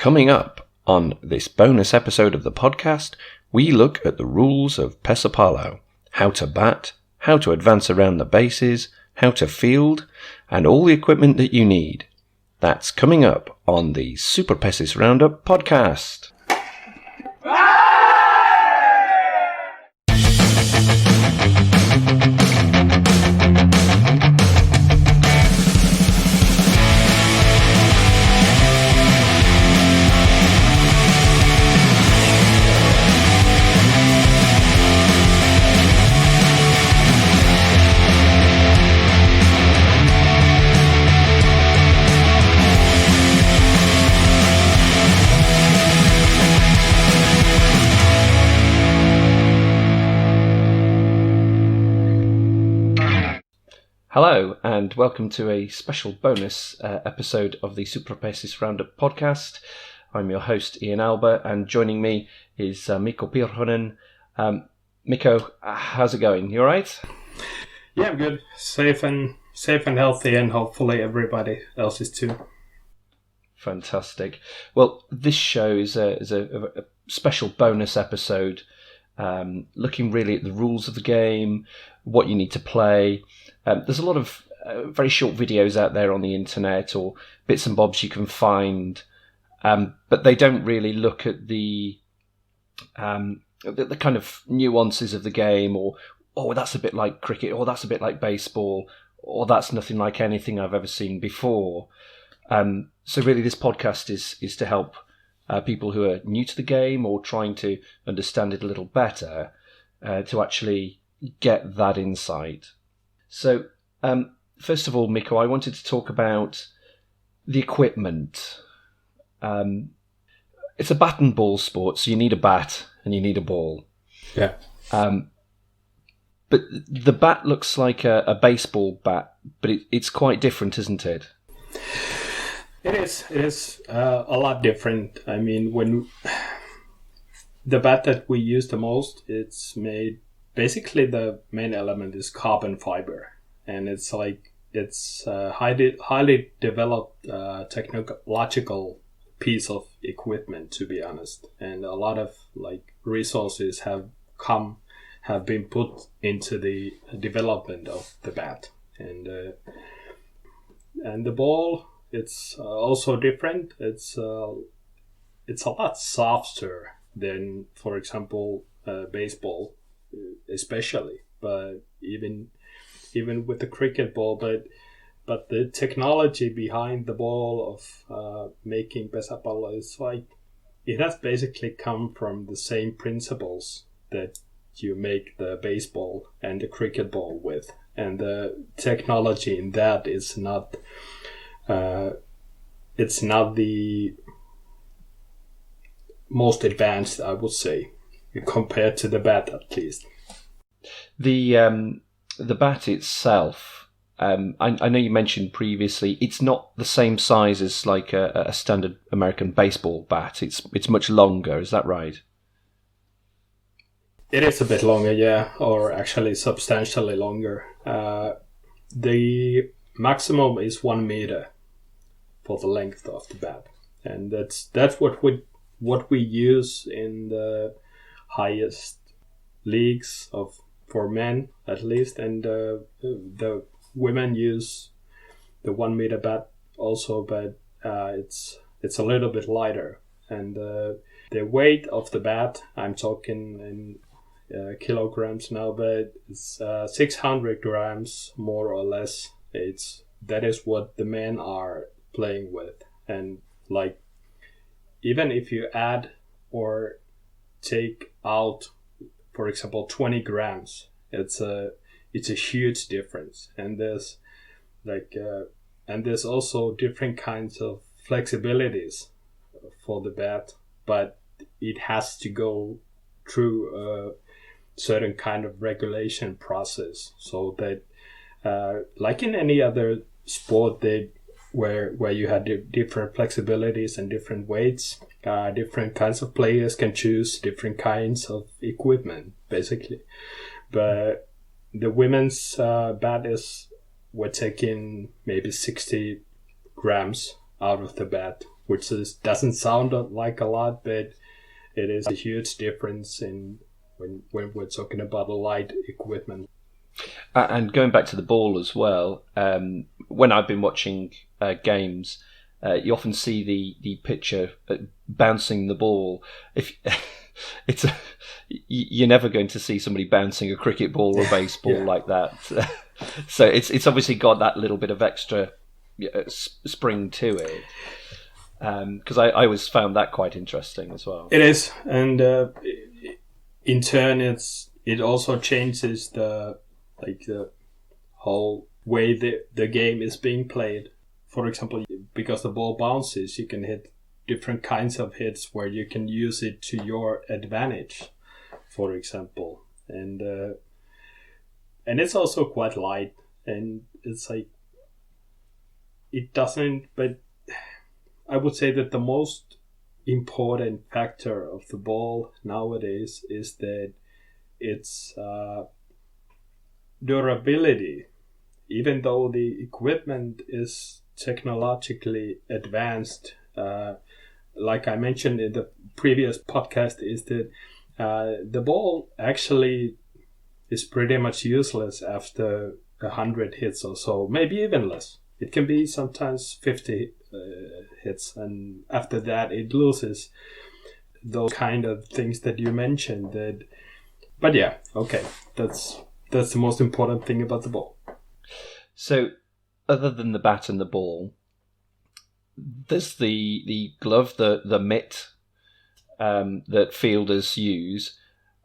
Coming up on this bonus episode of the podcast, we look at the rules of pesäpallo, how to bat, how to advance around the bases, how to field, and all the equipment that you need. That's coming up on the Superpesis Roundup podcast. Hello, and welcome to a special bonus episode of the Superpesis Roundup podcast. I'm your host, Ian Alba, and joining me is Mikko Pirhonen. Mikko, how's it going? You all right? Yeah, I'm good. Safe and healthy, and hopefully everybody else is too. Fantastic. Well, this show is a special bonus episode, looking really at the rules of the game, what you need to play. There's a lot of very short videos out there on the internet or bits and bobs you can find, but they don't really look at the kind of nuances of the game, or, oh, that's a bit like cricket, or that's a bit like baseball, or that's nothing like anything I've ever seen before. So really this podcast is to help people who are new to the game or trying to understand it a little better to actually get that insight. So, first of all, Mikko, I wanted to talk about the equipment. It's a bat and ball sport, so you need a bat and you need a ball. Yeah. But the bat looks like a baseball bat, but it's quite different, isn't it? It is a lot different. I mean, when the bat that we use the most, it's made. Basically, the main element is carbon fiber, and it's highly developed technological piece of equipment, to be honest. And a lot of resources have been put into the development of the bat, and the ball. It's also different. It's a lot softer than, for example, baseball. Especially, but even with the cricket ball, but the technology behind the ball of making pesäpallo is it has basically come from the same principles that you make the baseball and the cricket ball with, and the technology in that is not it's not the most advanced, I would say, compared to the bat, at least. The bat itself, I know you mentioned previously, it's not the same size as like a standard American baseball bat. It's much longer. Is that right? It is a bit longer, yeah, or actually substantially longer. The maximum is 1 meter for the length of the bat, and that's what we use in the highest leagues for men, at least, and the women use the 1 meter bat also, but it's a little bit lighter, and the weight of the bat, I'm talking in kilograms now, but it's 600 grams more or less. That is what the men are playing with, and even if you add or take out, for example, 20 grams, it's a huge difference. And there's also different kinds of flexibilities for the bat, but it has to go through a certain kind of regulation process, so that like in any other sport where you had different flexibilities and different weights, different kinds of players can choose different kinds of equipment, basically. But the women's bat we're taking maybe 60 grams out of the bat, which doesn't sound like a lot, but it is a huge difference in when we're talking about light equipment. And going back to the ball as well, when I've been watching games, you often see the pitcher bouncing the ball. If you're never going to see somebody bouncing a cricket ball or a baseball like that. So it's obviously got that little bit of extra spring to it. Because I always found that quite interesting as well. It is, and in turn, it also changes the whole way the game is being played. For example, because the ball bounces, you can hit different kinds of hits where you can use it to your advantage, for example. And it's also quite light, and it's like it doesn't. But I would say that the most important factor of the ball nowadays is that its durability. Even though the equipment is technologically advanced, like I mentioned in the previous podcast, is that the ball actually is pretty much useless after 100 hits or so, maybe even less. It can be sometimes 50 hits, and after that it loses those kind of things that you mentioned. But yeah, okay, that's the most important thing about the ball. So, other than the bat and the ball, there's the glove, the mitt that fielders use,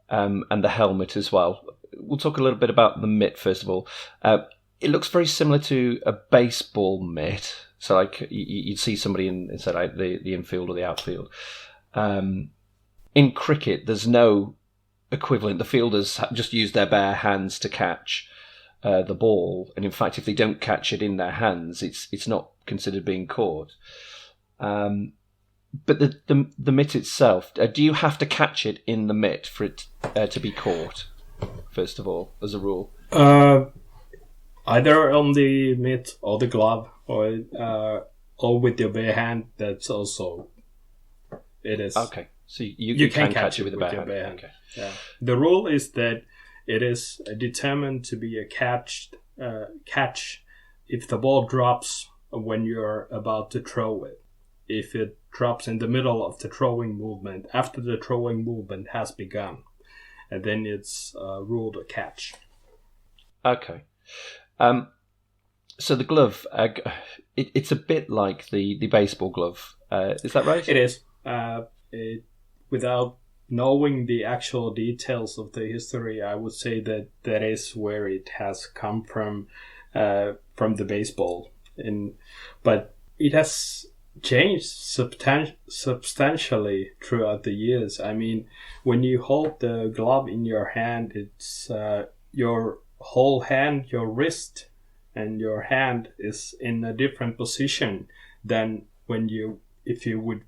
and the helmet as well. We'll talk a little bit about the mitt first of all. It looks very similar to a baseball mitt. So, like you'd see somebody in say like the infield or the outfield. In cricket, there's no equivalent. The fielders just use their bare hands to catch the ball, and in fact, if they don't catch it in their hands, it's not considered being caught. But the mitt itself, do you have to catch it in the mitt for it to be caught? First of all, as a rule, either on the mitt or the glove, or with your bare hand. That's also it is okay. So you can catch it with your bare hand. Okay. Yeah. The rule is that it is determined to be a catch if the ball drops when you're about to throw it. If it drops in the middle of the throwing movement, after the throwing movement has begun, and then it's ruled a catch. Okay. So the glove, it's a bit like the baseball glove. Is that right? It is. Without knowing the actual details of the history, I would say that is where it has come from the baseball. But it has changed substantially throughout the years. I mean, when you hold the glove in your hand, it's your whole hand, your wrist, and your hand is in a different position than if you would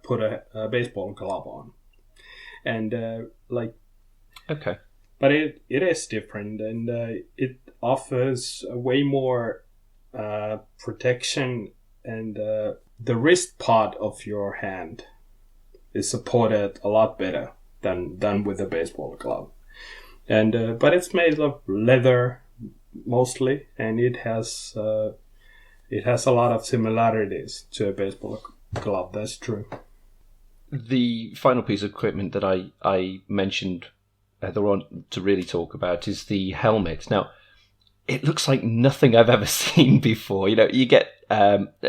put a baseball glove on. And okay, but it is different, and it offers way more protection, and the wrist part of your hand is supported a lot better than with a baseball glove. And but it's made of leather mostly, and it has a lot of similarities to a baseball glove. That's true. The final piece of equipment that I mentioned that I want to really talk about is the helmet. Now, it looks like nothing I've ever seen before. You know, you get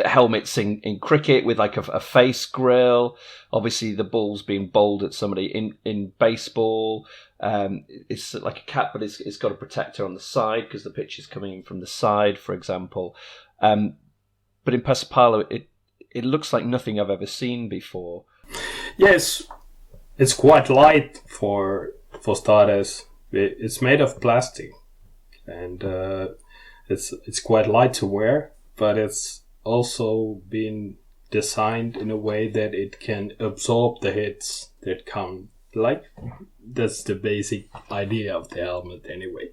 helmets in cricket with like a face grill. Obviously, the ball's being bowled at somebody. In baseball, it's like a cap, but it's got a protector on the side because the pitch is coming in from the side, for example. But in pesäpallo, it looks like nothing I've ever seen before. Yes, it's quite light for starters. It's made of plastic, and it's quite light to wear, but it's also been designed in a way that it can absorb the hits that come. Like, that's the basic idea of the helmet anyway.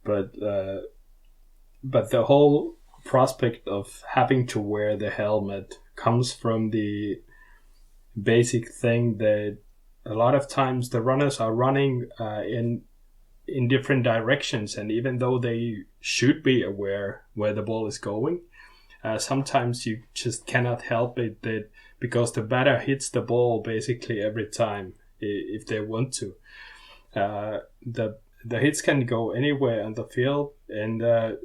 But the whole prospect of having to wear the helmet comes from the basic thing that a lot of times the runners are running in different directions, and even though they should be aware where the ball is going, sometimes you just cannot help it, that because the batter hits the ball basically every time if they want to. The hits can go anywhere on the field, and the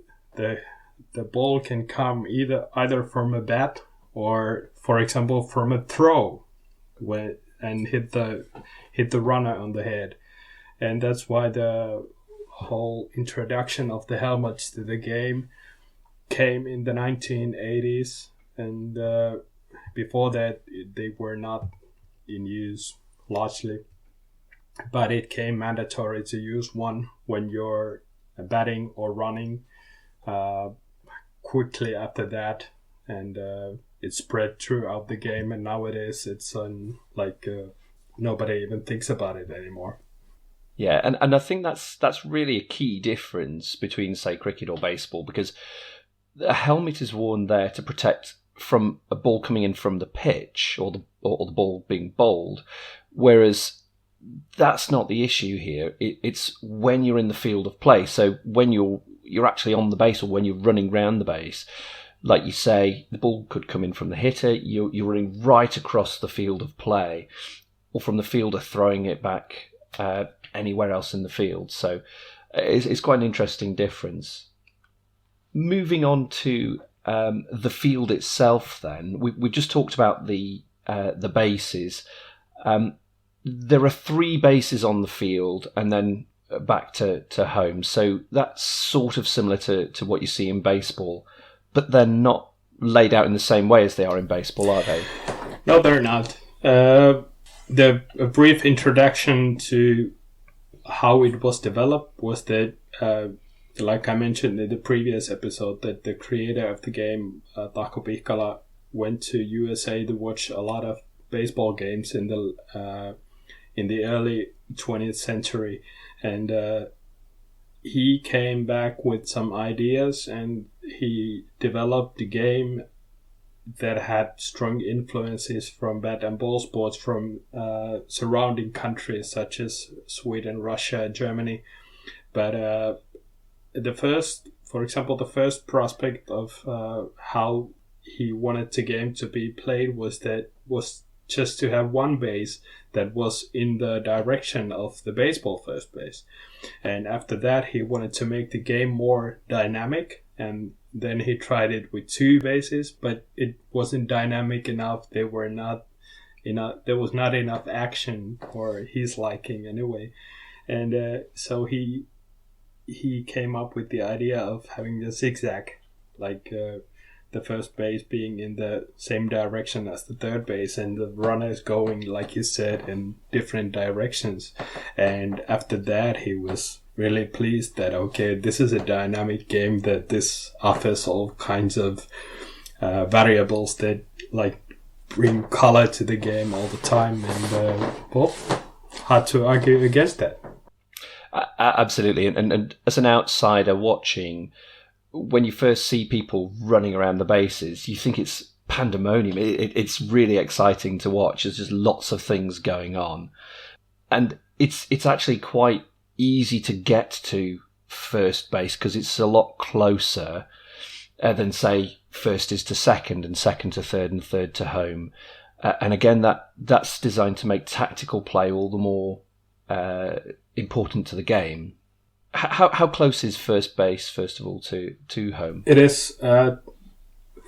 ball can come either from a bat or, for example, from a throw, and hit the runner on the head. And that's why the whole introduction of the helmets to the game came in the 1980s, and before that they were not in use largely, but it came mandatory to use one when you're batting or running quickly after that, and it spread throughout the game, and nowadays it's nobody even thinks about it anymore. Yeah, and I think that's really a key difference between, say, cricket or baseball, because a helmet is worn there to protect from a ball coming in from the pitch or the ball being bowled, whereas that's not the issue here. It's when you're in the field of play. So when you're actually on the base, or when you're running round the base, like you say, the ball could come in from the hitter. You're running right across the field of play, or from the fielder throwing it back anywhere else in the field. So it's quite an interesting difference. Moving on to the field itself, then we've just talked about the bases. There are 3 bases on the field, and then back to home. So that's sort of similar to what you see in baseball, but they're not laid out in the same way as they are in baseball, are they? No, they're not. A brief introduction to how it was developed was that, like I mentioned in the previous episode, that the creator of the game, Taco Pihkala, went to USA to watch a lot of baseball games in the early 20th century, and he came back with some ideas, and he developed the game that had strong influences from bat and ball sports from surrounding countries such as Sweden, Russia, Germany. But the first prospect of how he wanted the game to be played was just to have one base that was in the direction of the baseball first base. And after that, he wanted to make the game more dynamic, and then he tried it with 2 bases, but it wasn't dynamic enough. There was not enough action for his liking anyway. And so he came up with the idea of having the zigzag, like the first base being in the same direction as the third base, and the runners going, like you said, in different directions. And after that, he was really pleased that, okay, this is a dynamic game, that this offers all kinds of variables that like bring color to the game all the time, and hard to argue against that. Absolutely, and as an outsider watching, when you first see people running around the bases, you think it's pandemonium. It's really exciting to watch. There's just lots of things going on, and it's actually quite easy to get to first base because it's a lot closer than, say, first is to second and second to third and third to home. And again, that's designed to make tactical play all the more important to the game. How close is first base, first of all, to home? It is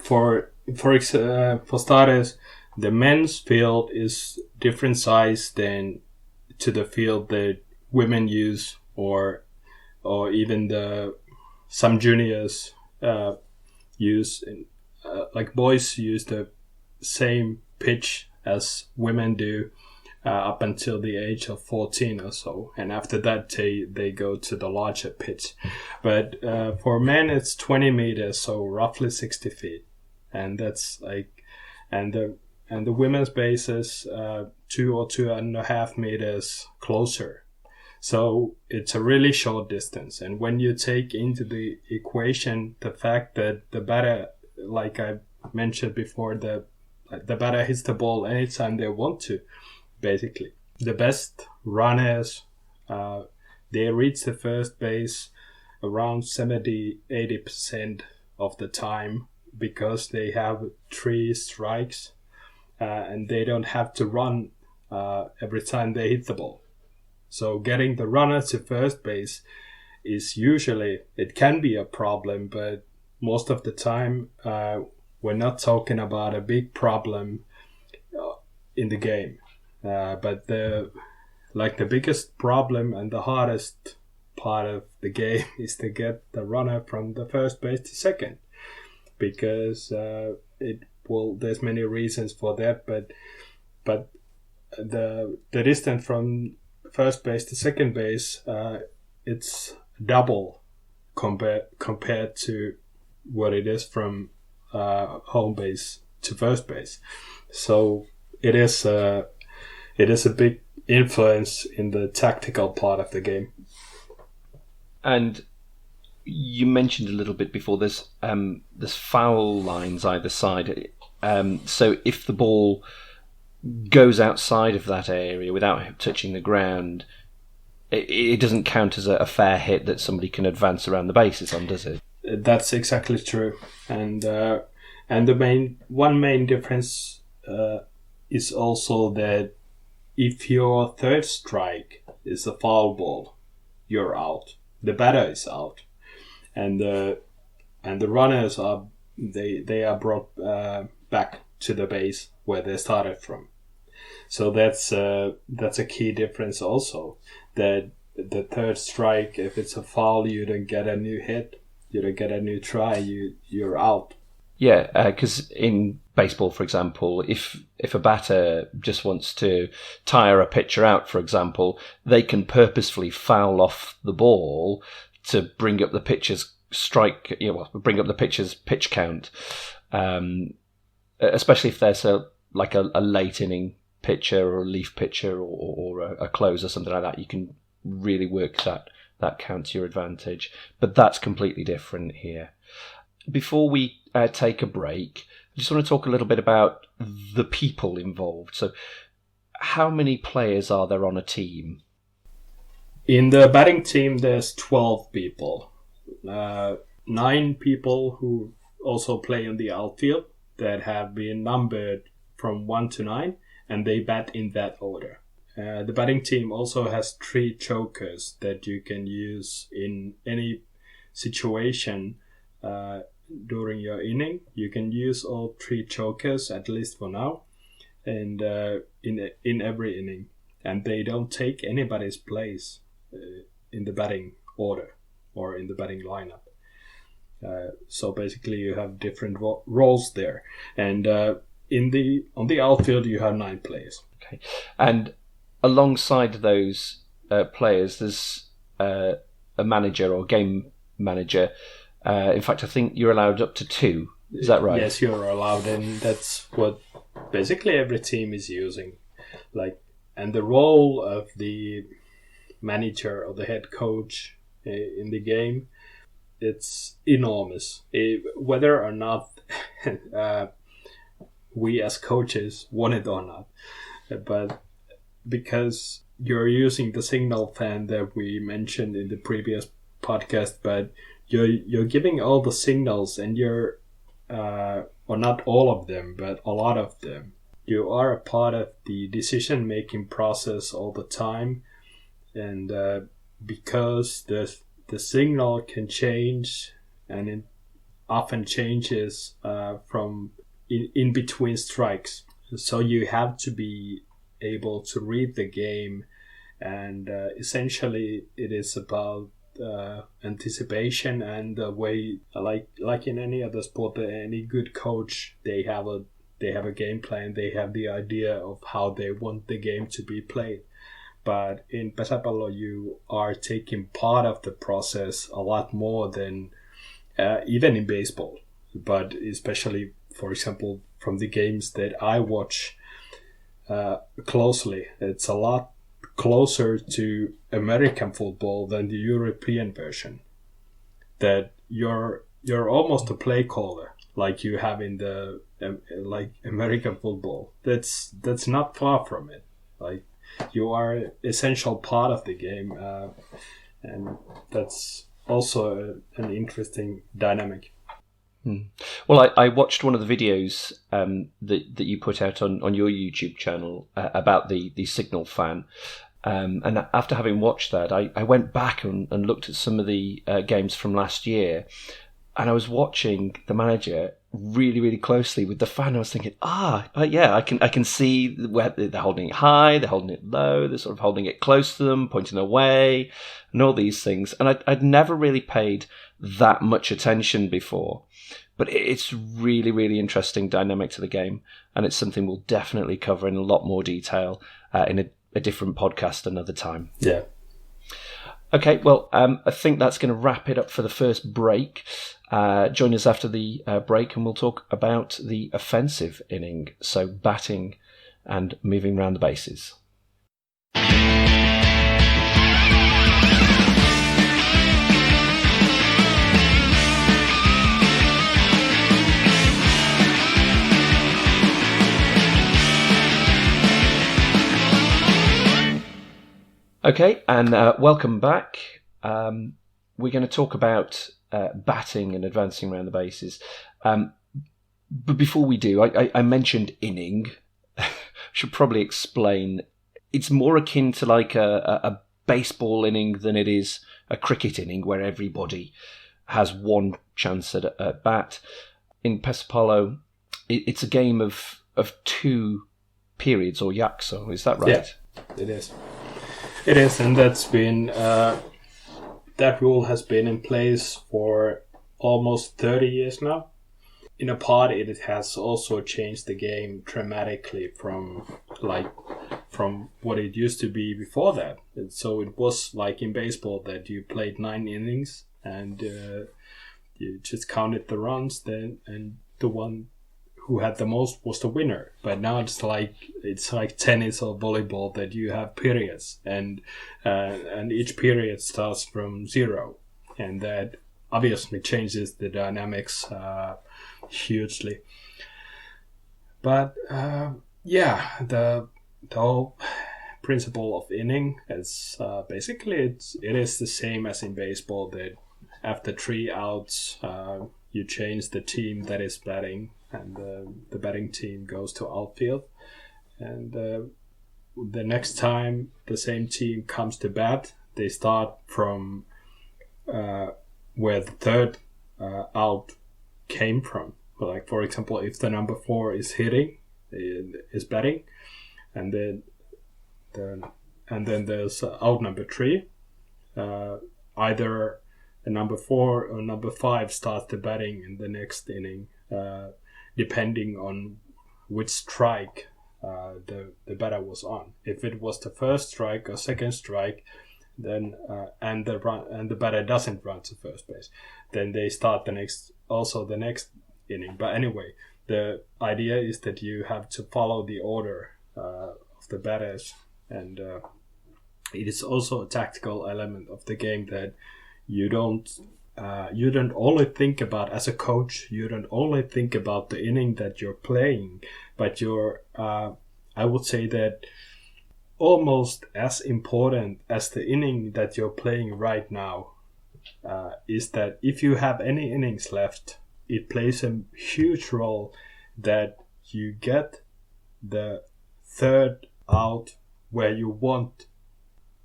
for starters, the men's field is different size than to the field that women use, or even some juniors use. Like boys use the same pitch as women do up until the age of 14 or so, and after that they go to the larger pitch. But for men it's 20 meters, so roughly 60 feet, and that's like, and the women's base is 2 or 2.5 meters closer. So it's a really short distance. And when you take into the equation the fact that the batter, like I mentioned before, the batter hits the ball anytime they want to, basically. The best runners, they reach the first base around 70-80% of the time because they have 3 strikes and they don't have to run every time they hit the ball. So getting the runner to first base is usually, it can be a problem, but most of the time we're not talking about a big problem in the game. But the biggest problem and the hardest part of the game is to get the runner from the first base to second, because there's many reasons for that, but the distance from first base to second base, it's double compared to what it is from home base to first base. So it is a big influence in the tactical part of the game. And you mentioned a little bit before, there's foul lines either side. So if the ball goes outside of that area without touching the ground, it doesn't count as a fair hit that somebody can advance around the bases on, does it? That's exactly true. And the main difference is also that if your third strike is a foul ball, you're out. The batter is out, and the runners are brought back to the base where they started from. So that's a key difference also. That the third strike, if it's a foul, you don't get a new hit, you don't get a new try, you're out. Yeah, because in baseball, for example, if a batter just wants to tire a pitcher out, for example, they can purposefully foul off the ball to bring up the pitcher's bring up the pitcher's pitch count, especially if there's a late inning pitcher or a relief pitcher or a closer, something like that. You can really work that count to your advantage. But that's completely different here. Before we take a break, I just want to talk a little bit about the people involved. So how many players are there on a team? In the batting team, there's 12 people. 9 people who also play in the outfield that have been numbered from 1 to 9, and they bat in that order. The batting team also has 3 chokers that you can use in any situation during your inning. You can use all 3 chokers, at least for now, and in every inning. And they don't take anybody's place in the batting order or in the batting lineup. So basically you have different roles there. And on the outfield you have 9 players. Okay. And alongside those players, there's a manager or game manager. In fact, I think you're allowed up to 2. Is that right? Yes, you're allowed, and that's what basically every team is using. And the role of the manager or the head coach in the game, it's enormous. Whether or not we as coaches want it or not, but because you're using the signal fan that we mentioned in the previous podcast, but you're giving all the signals, and you're or not all of them, but a lot of them. You are a part of the decision-making process all the time, and because the signal can change, and it often changes from in between strikes. So you have to be able to read the game, and essentially it is about anticipation and the way, like in any other sport, any good coach, they have a game plan, they have the idea of how they want the game to be played. But in pesäpallo, you are taking part of the process a lot more than even in baseball. But especially, for example, from the games that I watch closely, it's a lot closer to American football than the European version. That you're almost a play caller, like you have in the like American football. That's not far from it. Like you are an essential part of the game, and that's also an interesting dynamic. Well, I watched one of the videos that you put out on your YouTube channel about the Signal fan. And after having watched that, I went back and looked at some of the games from last year, and I was watching the manager really, really closely with the fan. I was thinking, yeah, I can see where they're holding it high, they're holding it low, they're sort of holding it close to them, pointing away, and all these things. And I'd never really paid that much attention before. But it's really, really interesting dynamic to the game, and it's something we'll definitely cover in a lot more detail in a different podcast another time. Yeah. Okay, well, I think that's going to wrap it up for the first break. Join us after the break and we'll talk about the offensive inning, so batting and moving around the bases. Okay, and welcome back. We're going to talk about batting and advancing around the bases. But before we do, I mentioned inning. Should probably explain. It's more akin to like a baseball inning than it is a cricket inning where everybody has one chance at bat. In pesäpallo, it's a game of two periods or yakso. Is that right? Yeah, it is. It is, and that's been that rule has been in place for almost 30 years now. In a part, it has also changed the game dramatically from what it used to be before that. And so it was like in baseball that you played 9 innings and you just counted the runs, then and the one who had the most was the winner. But now it's like tennis or volleyball that you have periods, and each period starts from 0, and that obviously changes the dynamics hugely. But the whole principle of inning is basically it is the same as in baseball, that after 3 outs you change the team that is batting, and the batting team goes to outfield, and the next time the same team comes to bat, they start from where the third out came from. Like, for example, if the number 4 is hitting, is batting, and then there's out number 3, either the number 4 or number 5 starts the batting in the next inning, depending on which strike the batter was on. If it was the first strike or second strike, then and the batter doesn't run to first base, then they start the next inning. But anyway, the idea is that you have to follow the order of the batters, and it is also a tactical element of the game that you don't only think about as a coach. You don't only think about the inning that you're playing, but you're I would say that almost as important as the inning that you're playing right now is that if you have any innings left, it plays a huge role that you get the third out where you want.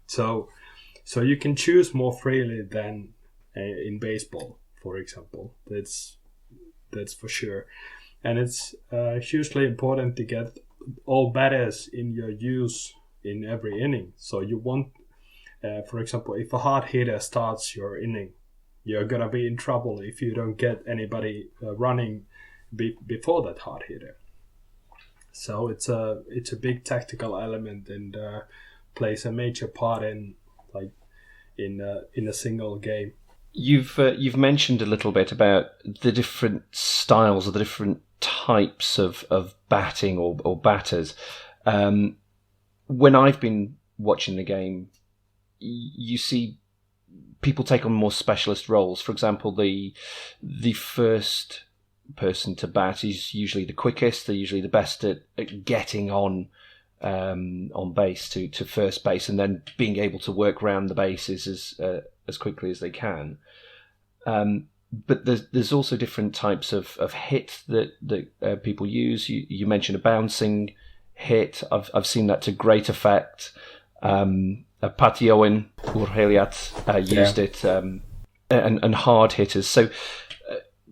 So you can choose more freely than in baseball, for example. That's for sure. And it's hugely important to get all batters in your use in every inning. So you want, for example, if a hard hitter starts your inning, you're gonna be in trouble if you don't get anybody running before that hard hitter. So it's a big tactical element, and plays a major part in a single game. You've mentioned a little bit about the different styles or the different types of batting or batters. When I've been watching the game you see people take on more specialist roles. For example, the first person to bat is usually the quickest. They're usually the best at getting on base to first base, and then being able to work around the bases as quickly as they can. But there's also different types of hit that people use. You mentioned a bouncing hit. I've seen that to great effect. Patti Owen Urheliat used it, and hard hitters. So,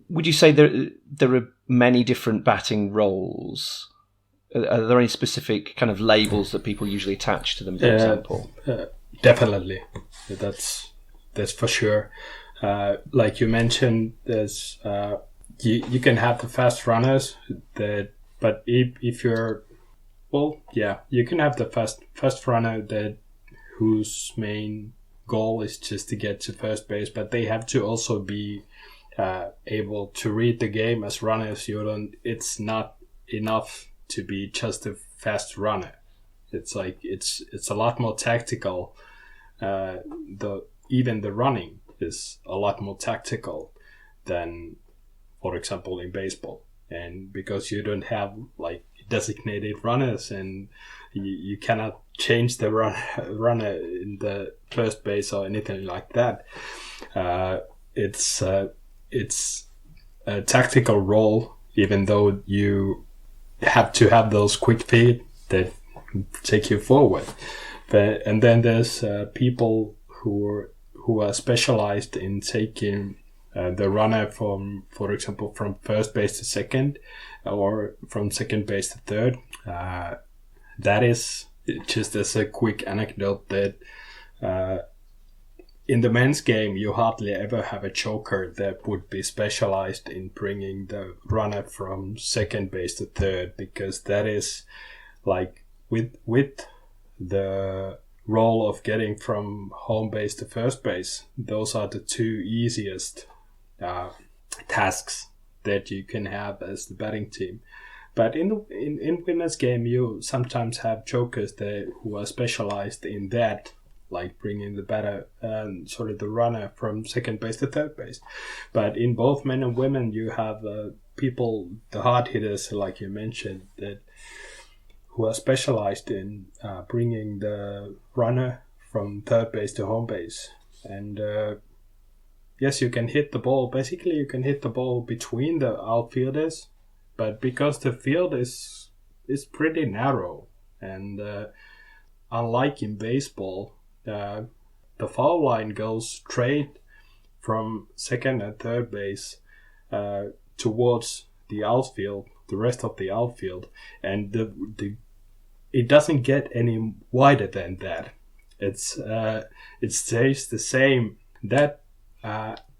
would you say there are many different batting roles? Are there any specific kind of labels that people usually attach to them, for example? Definitely, that's for sure. Like you mentioned, there's you can have the fast runners but if you're you can have the fast runner whose main goal is just to get to first base, but they have to also be able to read the game as runners. It's not enough to be just a fast runner. It's like it's a lot more tactical. Even the running is a lot more tactical than, for example, in baseball. And because you don't have like designated runners, and you cannot change the runner in the first base or anything like that, it's a tactical role, even though you have to have those quick feet that take you forward. And then there's people who are specialized in taking the runner from, for example, from first base to second, or from second base to third. That is, just as a quick anecdote, that in the men's game, you hardly ever have a joker that would be specialized in bringing the runner from second base to third, because that is like with the role of getting from home base to first base, those are the two easiest tasks that you can have as the batting team. But in women's game, you sometimes have jokers who are specialized in that, like bringing the batter and the runner from second base to third base. But in both men and women, you have people, the hard hitters, like you mentioned, who are specialized in bringing the runner from third base to home base. And yes, you can hit the ball. Basically, you can hit the ball between the outfielders, but because the field is pretty narrow, and unlike in baseball, the foul line goes straight from second and third base towards the outfield, the rest of the outfield, and it doesn't get any wider than that. It stays the same. That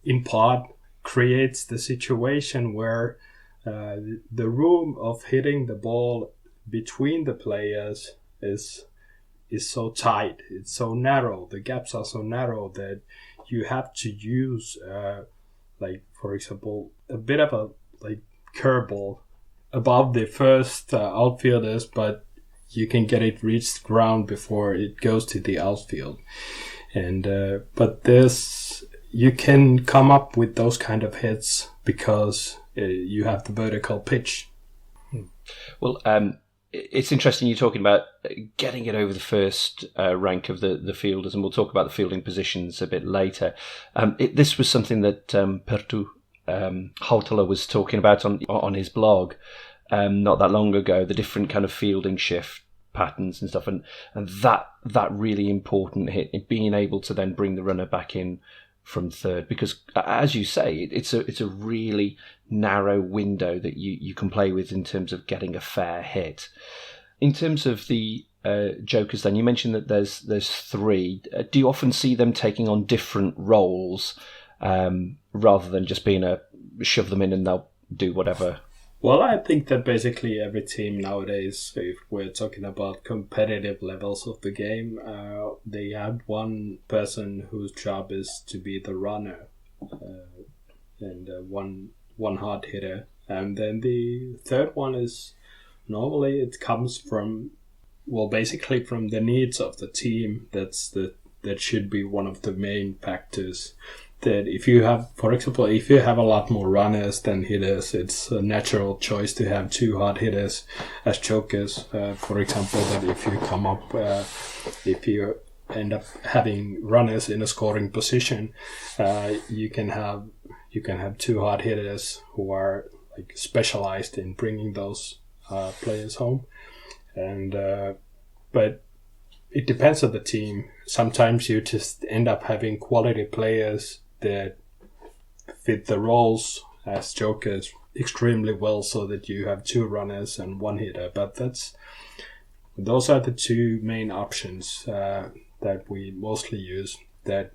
in part creates the situation where the room of hitting the ball between the players is so tight, it's so narrow, the gaps are so narrow that you have to use like, for example, a bit of a curveball above the first outfielders, but you can get it reach the ground before it goes to the outfield. And but you can come up with those kind of hits because you have the vertical pitch. Well, it's interesting you're talking about getting it over the first rank of the fielders, and we'll talk about the fielding positions a bit later. This was something that Perttu Hautala was talking about on his blog not that long ago, the different kind of fielding shift patterns and stuff, and that really important hit, being able to then bring the runner back in from third, because as you say, it's a really narrow window that you can play with in terms of getting a fair hit. In terms of the jokers, then you mentioned that there's three. Do you often see them taking on different roles rather than just being shove them in and they'll do whatever? Well, I think that basically every team nowadays, if we're talking about competitive levels of the game, they have one person whose job is to be the runner, and one hard hitter. And then the third one is, normally it comes from, basically from the needs of the team. That's the that should be one of the main factors. That if you have, for example, if you have a lot more runners than hitters, it's a natural choice to have 2 hard hitters as jokers. For example, that if you end up having runners in a scoring position, you can have 2 hard hitters who are like specialized in bringing those players home. And but it depends on the team. Sometimes you just end up having quality players that fit the roles as jokers extremely well, so that you have 2 runners and 1 hitter. But those are the 2 main options that we mostly use. That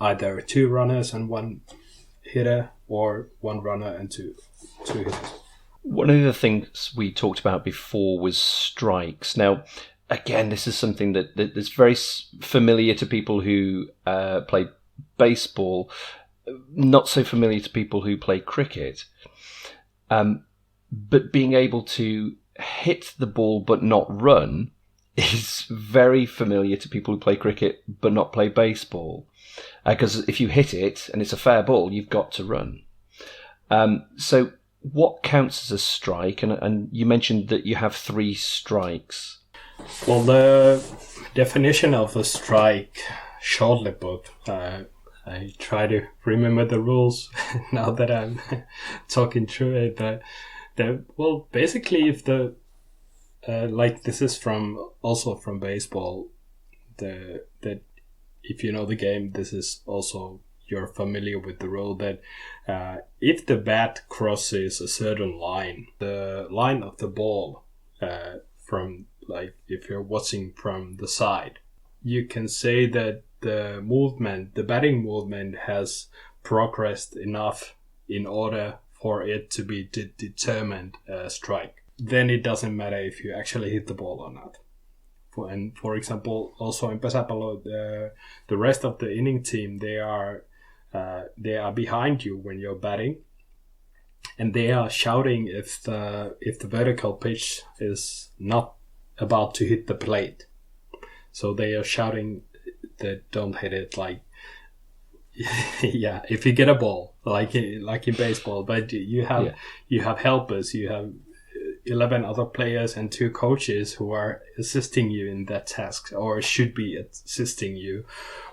either 2 runners and 1 hitter, or 1 runner and two hitters. One of the things we talked about before was strikes. Now, again, this is something that's very familiar to people who play baseball, not so familiar to people who play cricket. But being able to hit the ball but not run is very familiar to people who play cricket but not play baseball. Because if you hit it and it's a fair ball, you've got to run. So what counts as a strike? And you mentioned that you have 3 strikes. Well, the definition of a strike, shortly put, I try to remember the rules now that I'm talking through it. But basically, if like this is also from baseball, that if you know the game, this is also, you're familiar with the rule that if the bat crosses a certain line, the line of the ball, from, like, if you're watching from the side, you can say that the batting movement has progressed enough in order for it to be determined a strike. Then it doesn't matter if you actually hit the ball or not. For example, also in pesäpallo, the rest of the inning team, they are behind you when you're batting, and they are shouting if the vertical pitch is not about to hit the plate. So they are shouting that don't hit it, like yeah, if you get a ball, like in baseball. But you have helpers, you have 11 other players and 2 coaches who are assisting you in that task, or should be assisting you.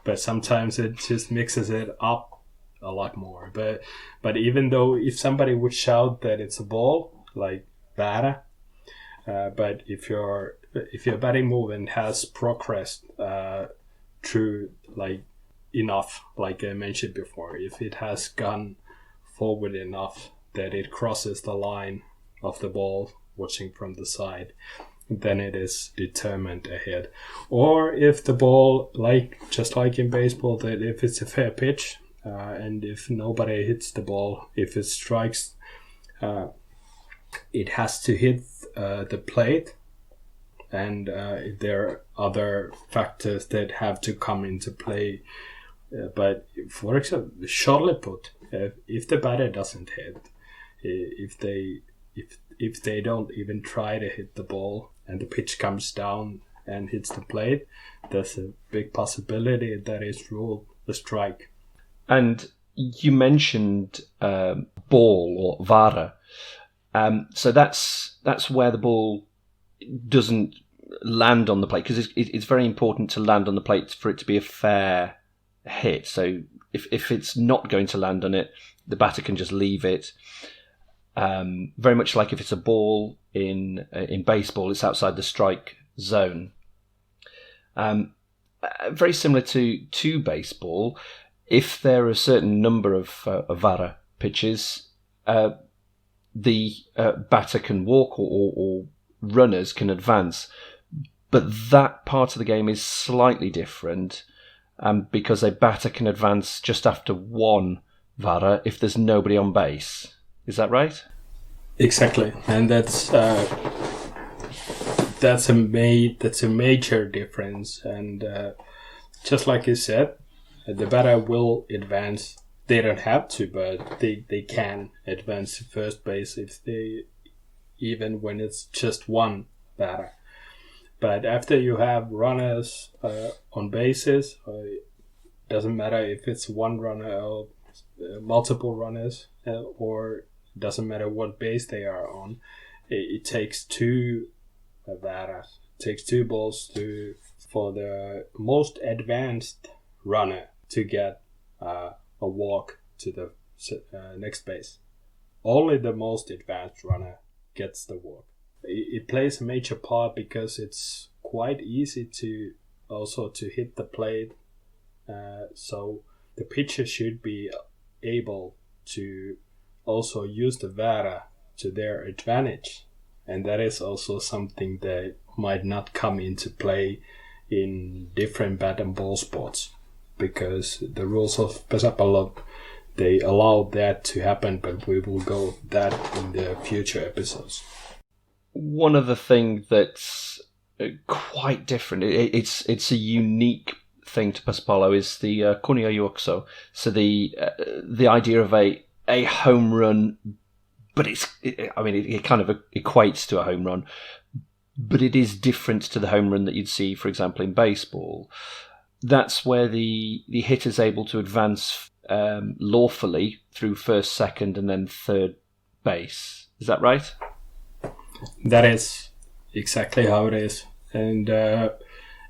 But sometimes it just mixes it up a lot more. But even though if somebody would shout that it's a ball, like batter, but if your batting movement has progressed through, like, enough, like I mentioned before, if it has gone forward enough that it crosses the line of the ball watching from the side, then it is determined ahead. Or if the ball, just like in baseball, that if it's a fair pitch, and if nobody hits the ball, if it strikes, it has to hit the plate, and there are other factors that have to come into play. But for example, shortly put, if the batter doesn't hit, if they don't even try to hit the ball and the pitch comes down and hits the plate, there's a big possibility that it's ruled a strike. And you mentioned ball or vara. So that's where the ball doesn't land on the plate, because it's very important to land on the plate for it to be a fair hit. So if it's not going to land on it, the batter can just leave it. Very much like if it's a ball in baseball, it's outside the strike zone. Very similar to baseball. If there are a certain number of vara pitches, the batter can walk or runners can advance. But that part of the game is slightly different, because a batter can advance just after 1 vara if there's nobody on base. Is that right? Exactly, and that's a major difference. And just like you said, the batter will advance. They don't have to, but they can advance to first base even when it's just 1 batter. But after you have runners on bases, doesn't matter if it's one runner or multiple runners, or doesn't matter what base they are on. It takes two varas. It takes two balls for the most advanced runner to get a walk to the next base. Only the most advanced runner gets the walk. It plays a major part because it's quite easy to hit the plate. So the pitcher should be able to also use the vara to their advantage. And that is also something that might not come into play in different bat and ball sports, because the rules of pesäpallo, they allow that to happen, but we will go over that in the future episodes. One other thing that's quite different, it's a unique thing to pesäpallo, is the kunniajuoksu. So the idea of a home run, but it kind of equates to a home run, but it is different to the home run that you'd see, for example, in baseball. That's where the hitter's able to advance lawfully through first, second, and then third base. Is that right? That is exactly how it is. And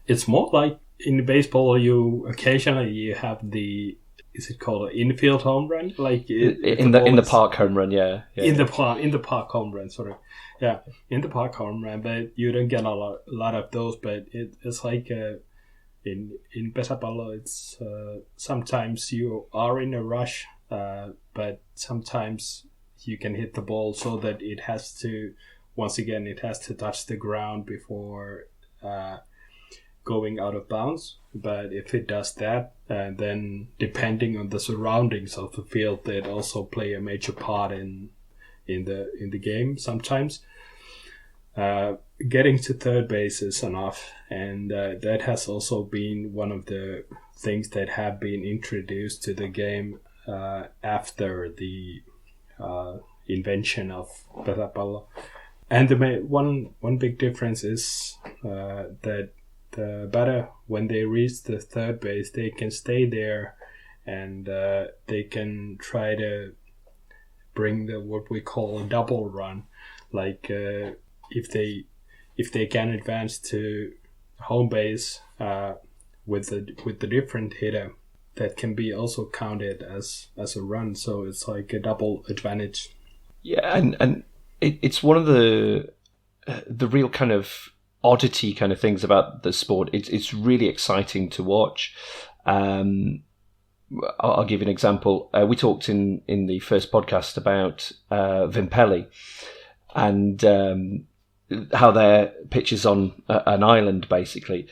it's more like in baseball, you occasionally have is it called an infield home run? Like in the park home run, yeah. In the park home run, sorry. Yeah, in the park home run, but you don't get a lot of those. But it's like in pesäpallo, it's sometimes you are in a rush, but sometimes you can hit the ball so that it has to touch the ground before going out of bounds. But if it does that, then depending on the surroundings of the field, they also play a major part in the game sometimes. Getting to third base is enough, and that has also been one of the things that have been introduced to the game after the invention of pesäpallo. And one big difference is that the batter, when they reach the third base, they can stay there, and they can try to bring what we call a double run. Like if they can advance to home base with the different hitter, that can be also counted as a run. So it's like a double advantage. Yeah, and it's one of the real kind of oddity kind of things about the sport. It's really exciting to watch. I'll give you an example. We talked in the first podcast about Vimpeli and how their pitch is on an island, basically.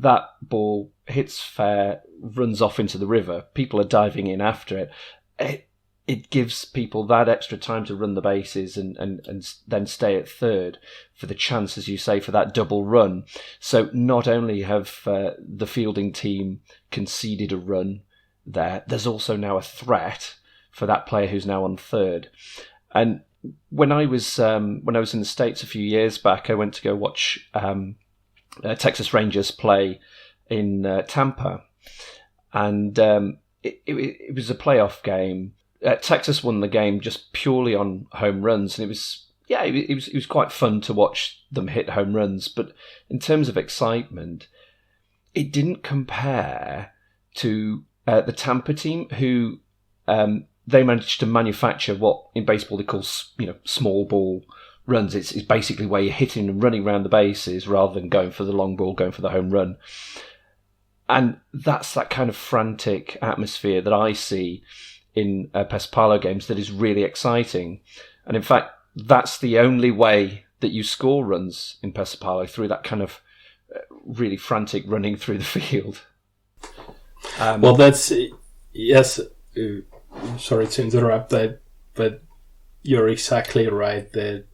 That ball hits fair, runs off into the river. People are diving in after it. It gives people that extra time to run the bases and then stay at third for the chance, as you say, for that double run. So not only have the fielding team conceded a run there's also now a threat for that player who's now on third. And when I was in the States a few years back, I went to go watch Texas Rangers play in Tampa, and it was a playoff game. Texas won the game just purely on home runs, and it was quite fun to watch them hit home runs. But in terms of excitement, it didn't compare to the Tampa team, who they managed to manufacture what in baseball they call small ball runs. It's basically where you're hitting and running around the bases rather than going for the long ball, going for the home run. And that's that kind of frantic atmosphere that I see in pesäpallo games that is really exciting. And in fact, that's the only way that you score runs in pesäpallo, through that kind of really frantic running through the field. Well, that's... Yes, sorry to interrupt that, but you're exactly right that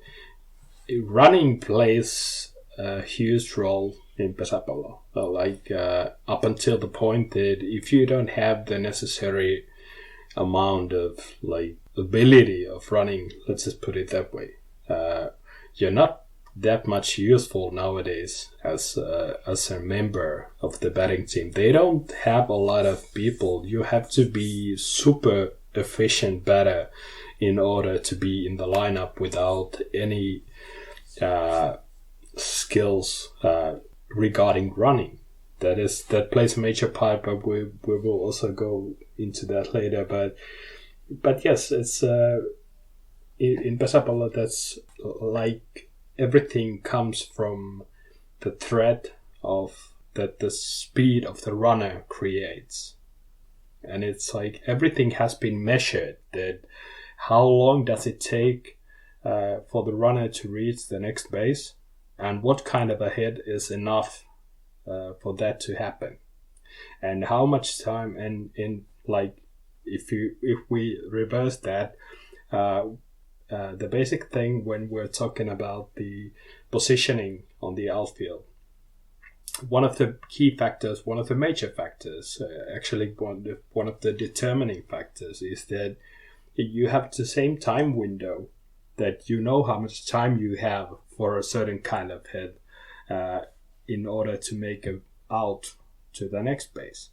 running plays a huge role in pesäpallo. Up until the point that if you don't have the necessary amount of ability of running, let's just put it that way, you're not that much useful nowadays as a member of the batting team. They don't have a lot of people. You have to be super efficient batter in order to be in the lineup without any skills regarding running. That plays a major part, but we will also go into that later. But yes, it's in pesäpallo, that's like everything comes from the threat of that the speed of the runner creates, and it's like everything has been measured. That how long does it take for the runner to reach the next base, and what kind of a hit is enough for that to happen, and how much time. And in like if we reverse that, the basic thing when we're talking about the positioning on the outfield, one of the key factors, one of the major factors, actually one of the determining factors, is that you have the same time window, that you know how much time you have for a certain kind of hit in order to make a out to the next base.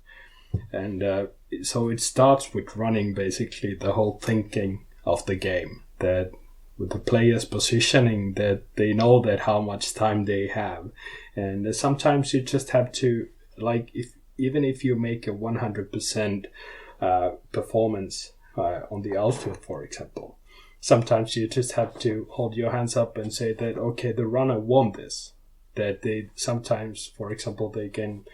And so it starts with running, basically the whole thinking of the game, that with the players positioning, that they know that how much time they have. And sometimes you just have to, like, even if you make a 100% performance on the outfield, for example, sometimes you just have to hold your hands up and say that, okay, the runner won this. That they sometimes, for example, they can,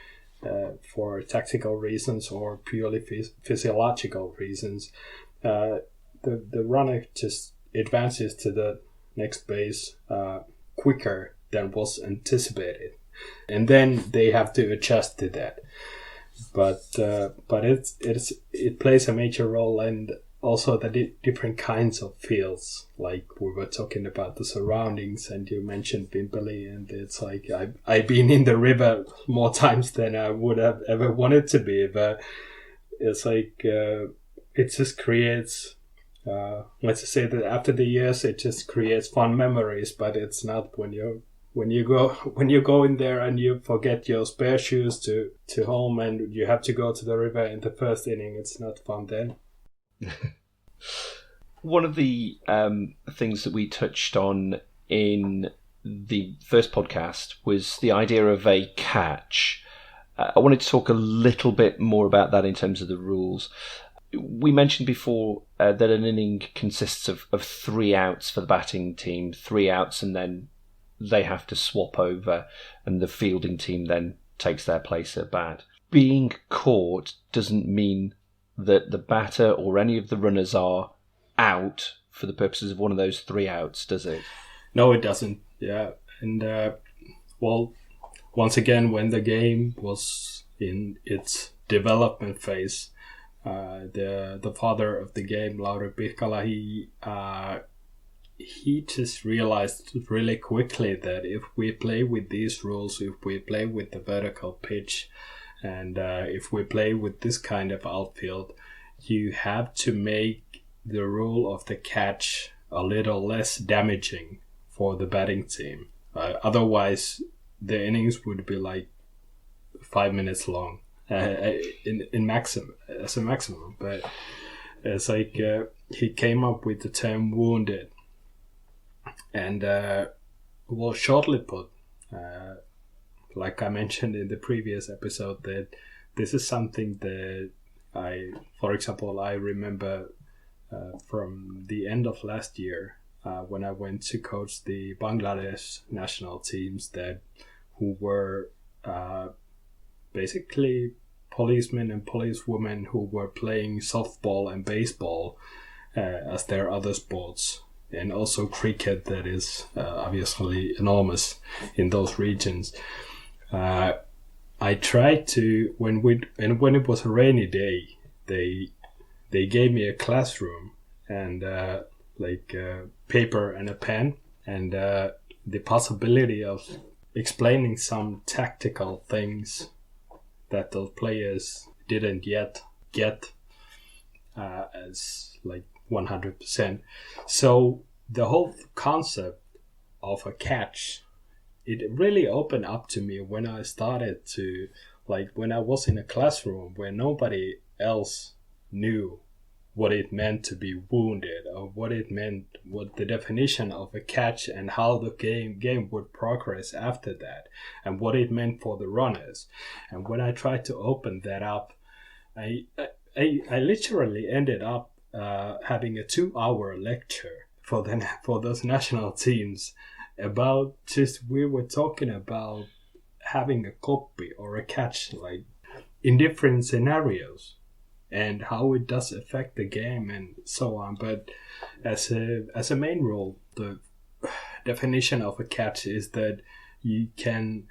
for tactical reasons or purely physiological reasons, the runner just advances to the next base quicker than was anticipated, and then they have to adjust to that. But it plays a major role, and also the different kinds of fields. Like we were talking about the surroundings, and you mentioned Pimpeli, and it's like I've been in the river more times than I would have ever wanted to be, but it's like it just creates. Let's just say that after the years, it just creates fun memories. But it's not when you go in there and you forget your spare shoes to home, and you have to go to the river in the first inning. It's not fun then. One of the things that we touched on in the first podcast was the idea of a catch. I wanted to talk a little bit more about that in terms of the rules. We mentioned before that an inning consists of 3 outs for the batting team, 3 outs, and then they have to swap over, and the fielding team then takes their place at bat. Being caught doesn't mean that the batter or any of the runners are out for the purposes of one of those 3 outs, does it? No, it doesn't. Yeah, and well, once again, when the game was in its development phase, the father of the game, Lauri Pihkala, he just realized really quickly that if we play with these rules, if we play with the vertical pitch, and if we play with this kind of outfield, you have to make the rule of the catch a little less damaging for the batting team. Otherwise, the innings would be like 5 minutes long in maximum, as a maximum. But it's like he came up with the term wounded, and well, shortly put, like I mentioned in the previous episode, that this is something that for example, I remember from the end of last year when I went to coach the Bangladesh national teams who were basically policemen and policewomen who were playing softball and baseball as their other sports, and also cricket, that is obviously enormous in those regions. I tried to, when it was a rainy day, they gave me a classroom and paper and a pen, and the possibility of explaining some tactical things that those players didn't yet get as like 100%. So the whole concept of a catch, it really opened up to me when I started to, like, when I was in a classroom where nobody else knew what it meant to be wounded, or what it meant, what the definition of a catch, and how the game would progress after that, and what it meant for the runners. And when I tried to open that up, I literally ended up having a 2-hour lecture for those national teams about just, we were talking about having a copy or a catch, like, in different scenarios, and how it does affect the game and so on. But as a main rule, the definition of a catch is that you can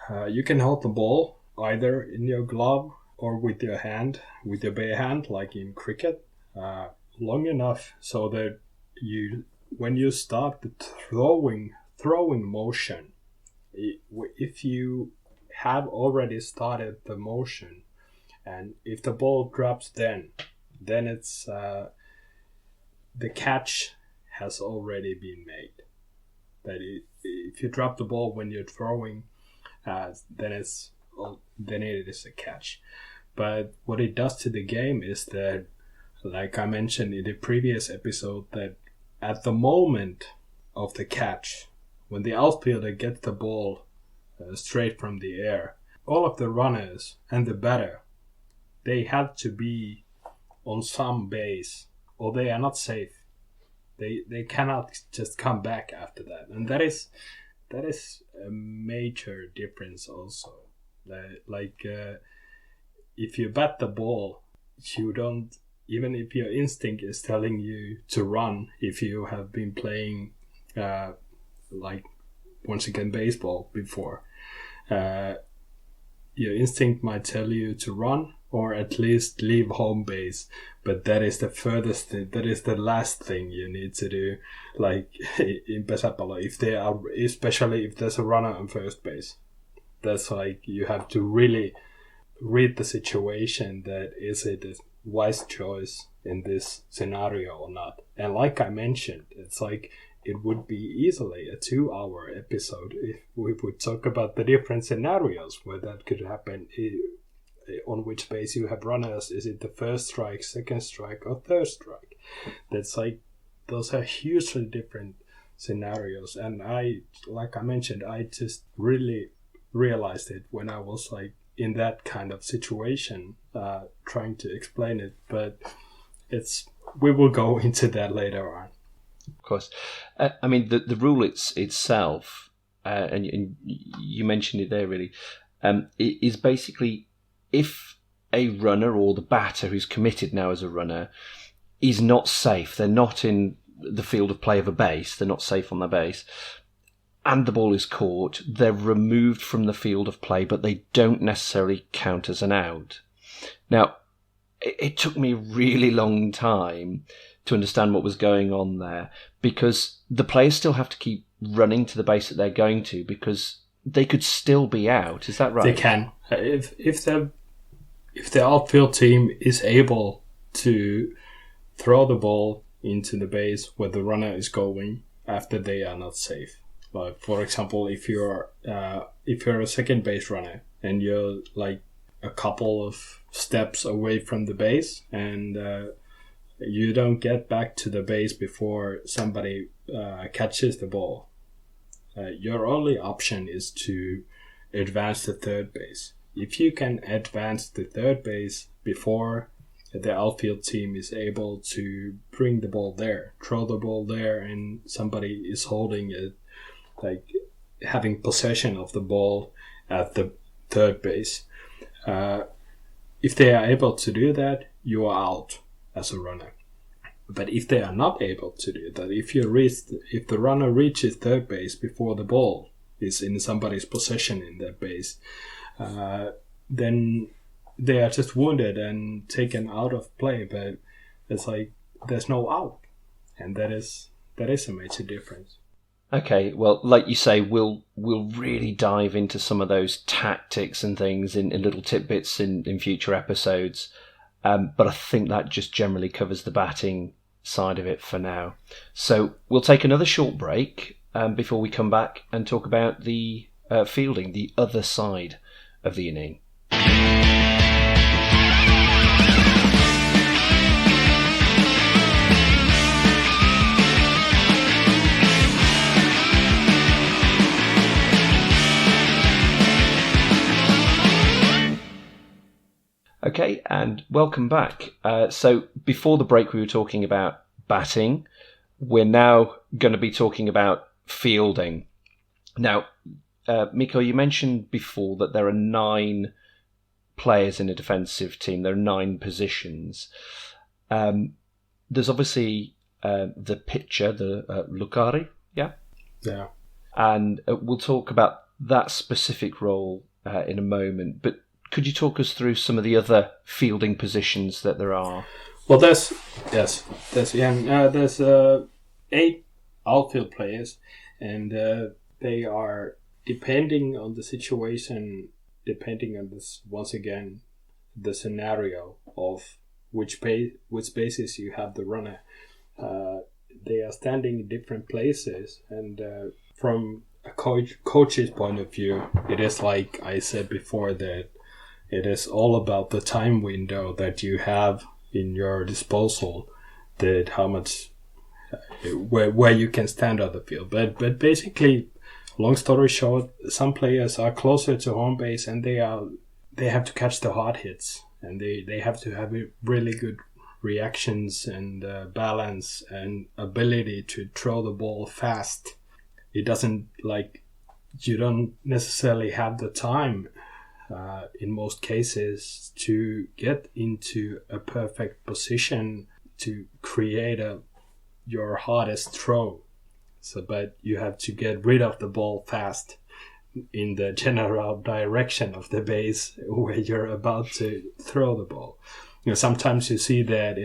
hold the ball either in your glove or with your hand, with your bare hand, like in cricket, long enough so that when you start the throwing motion, if you have already started the motion, and if the ball drops then it's the catch has already been made. That if you drop the ball when you're throwing, then it is a catch. But what it does to the game is that, like I mentioned in the previous episode, that at the moment of the catch, when the outfielder gets the ball straight from the air, all of the runners and the batter, they have to be on some base, or they are not safe. They cannot just come back after that, and that is a major difference also. Like if you bat the ball, you don't, even if your instinct is telling you to run, if you have been playing like, once again, baseball before, your instinct might tell you to run or at least leave home base, but that is the furthest thing, that is the last thing you need to do. Like in pesäpallo, especially if there's a runner on first base, that's like, you have to really read the situation, that is it a wise choice in this scenario or not. And like I mentioned, it's like, it would be easily a 2-hour episode if we would talk about the different scenarios where that could happen, on which base you have runners. Is it the first strike, second strike, or third strike? That's like, those are hugely different scenarios. And like I mentioned, I just really realized it when I was like in that kind of situation, trying to explain it. But we will go into that later on. Of course. I mean, the rule itself, and you mentioned it there really, it is basically, if a runner or the batter who's committed now as a runner is not safe, they're not in the field of play of a base, they're not safe on their base, and the ball is caught, they're removed from the field of play, but they don't necessarily count as an out. Now, it took me a really long time to understand what was going on there, because the players still have to keep running to the base that they're going to, because they could still be out. Is that right? They can. If the outfield team is able to throw the ball into the base where the runner is going after they are not safe. Like, for example, if you're a second base runner and you're like a couple of steps away from the base, and you don't get back to the base before somebody catches the ball, your only option is to advance to third base. If you can advance to third base before the outfield team is able to bring the ball there, throw the ball there, and somebody is holding it, like having possession of the ball at the third base, if they are able to do that, you are out as a runner. But if they are not able to do that, if the runner reaches third base before the ball is in somebody's possession in that base, then they are just wounded and taken out of play. But it's like, there's no out, and that is a major difference. Okay, well, like you say, we'll really dive into some of those tactics and things in little tidbits in future episodes. But I think that just generally covers the batting side of it for now. So we'll take another short break, before we come back and talk about the fielding, the other side of the inning. Okay, and welcome back. So before the break, we were talking about batting. We're now going to be talking about fielding. Now, Mikko, you mentioned before that there are 9 players in a defensive team. There are 9 positions. There's obviously the pitcher, the lukari, yeah? Yeah. And we'll talk about that specific role in a moment. But could you talk us through some of the other fielding positions that there are? Well, there's 8 outfield players, and they are depending on the situation, depending on this once again the scenario of which bases you have the runner. They are standing in different places, and from a coach's point of view, it is like I said before that. It is all about the time window that you have in your disposal, that how much, where you can stand on the field. But basically, long story short, some players are closer to home base and they have to catch the hard hits, and they have to have really good reactions and balance and ability to throw the ball fast. It doesn't you don't necessarily have the time. In most cases, to get into a perfect position to create your hardest throw. But you have to get rid of the ball fast in the general direction of the base where you're about to throw the ball. Sometimes you see that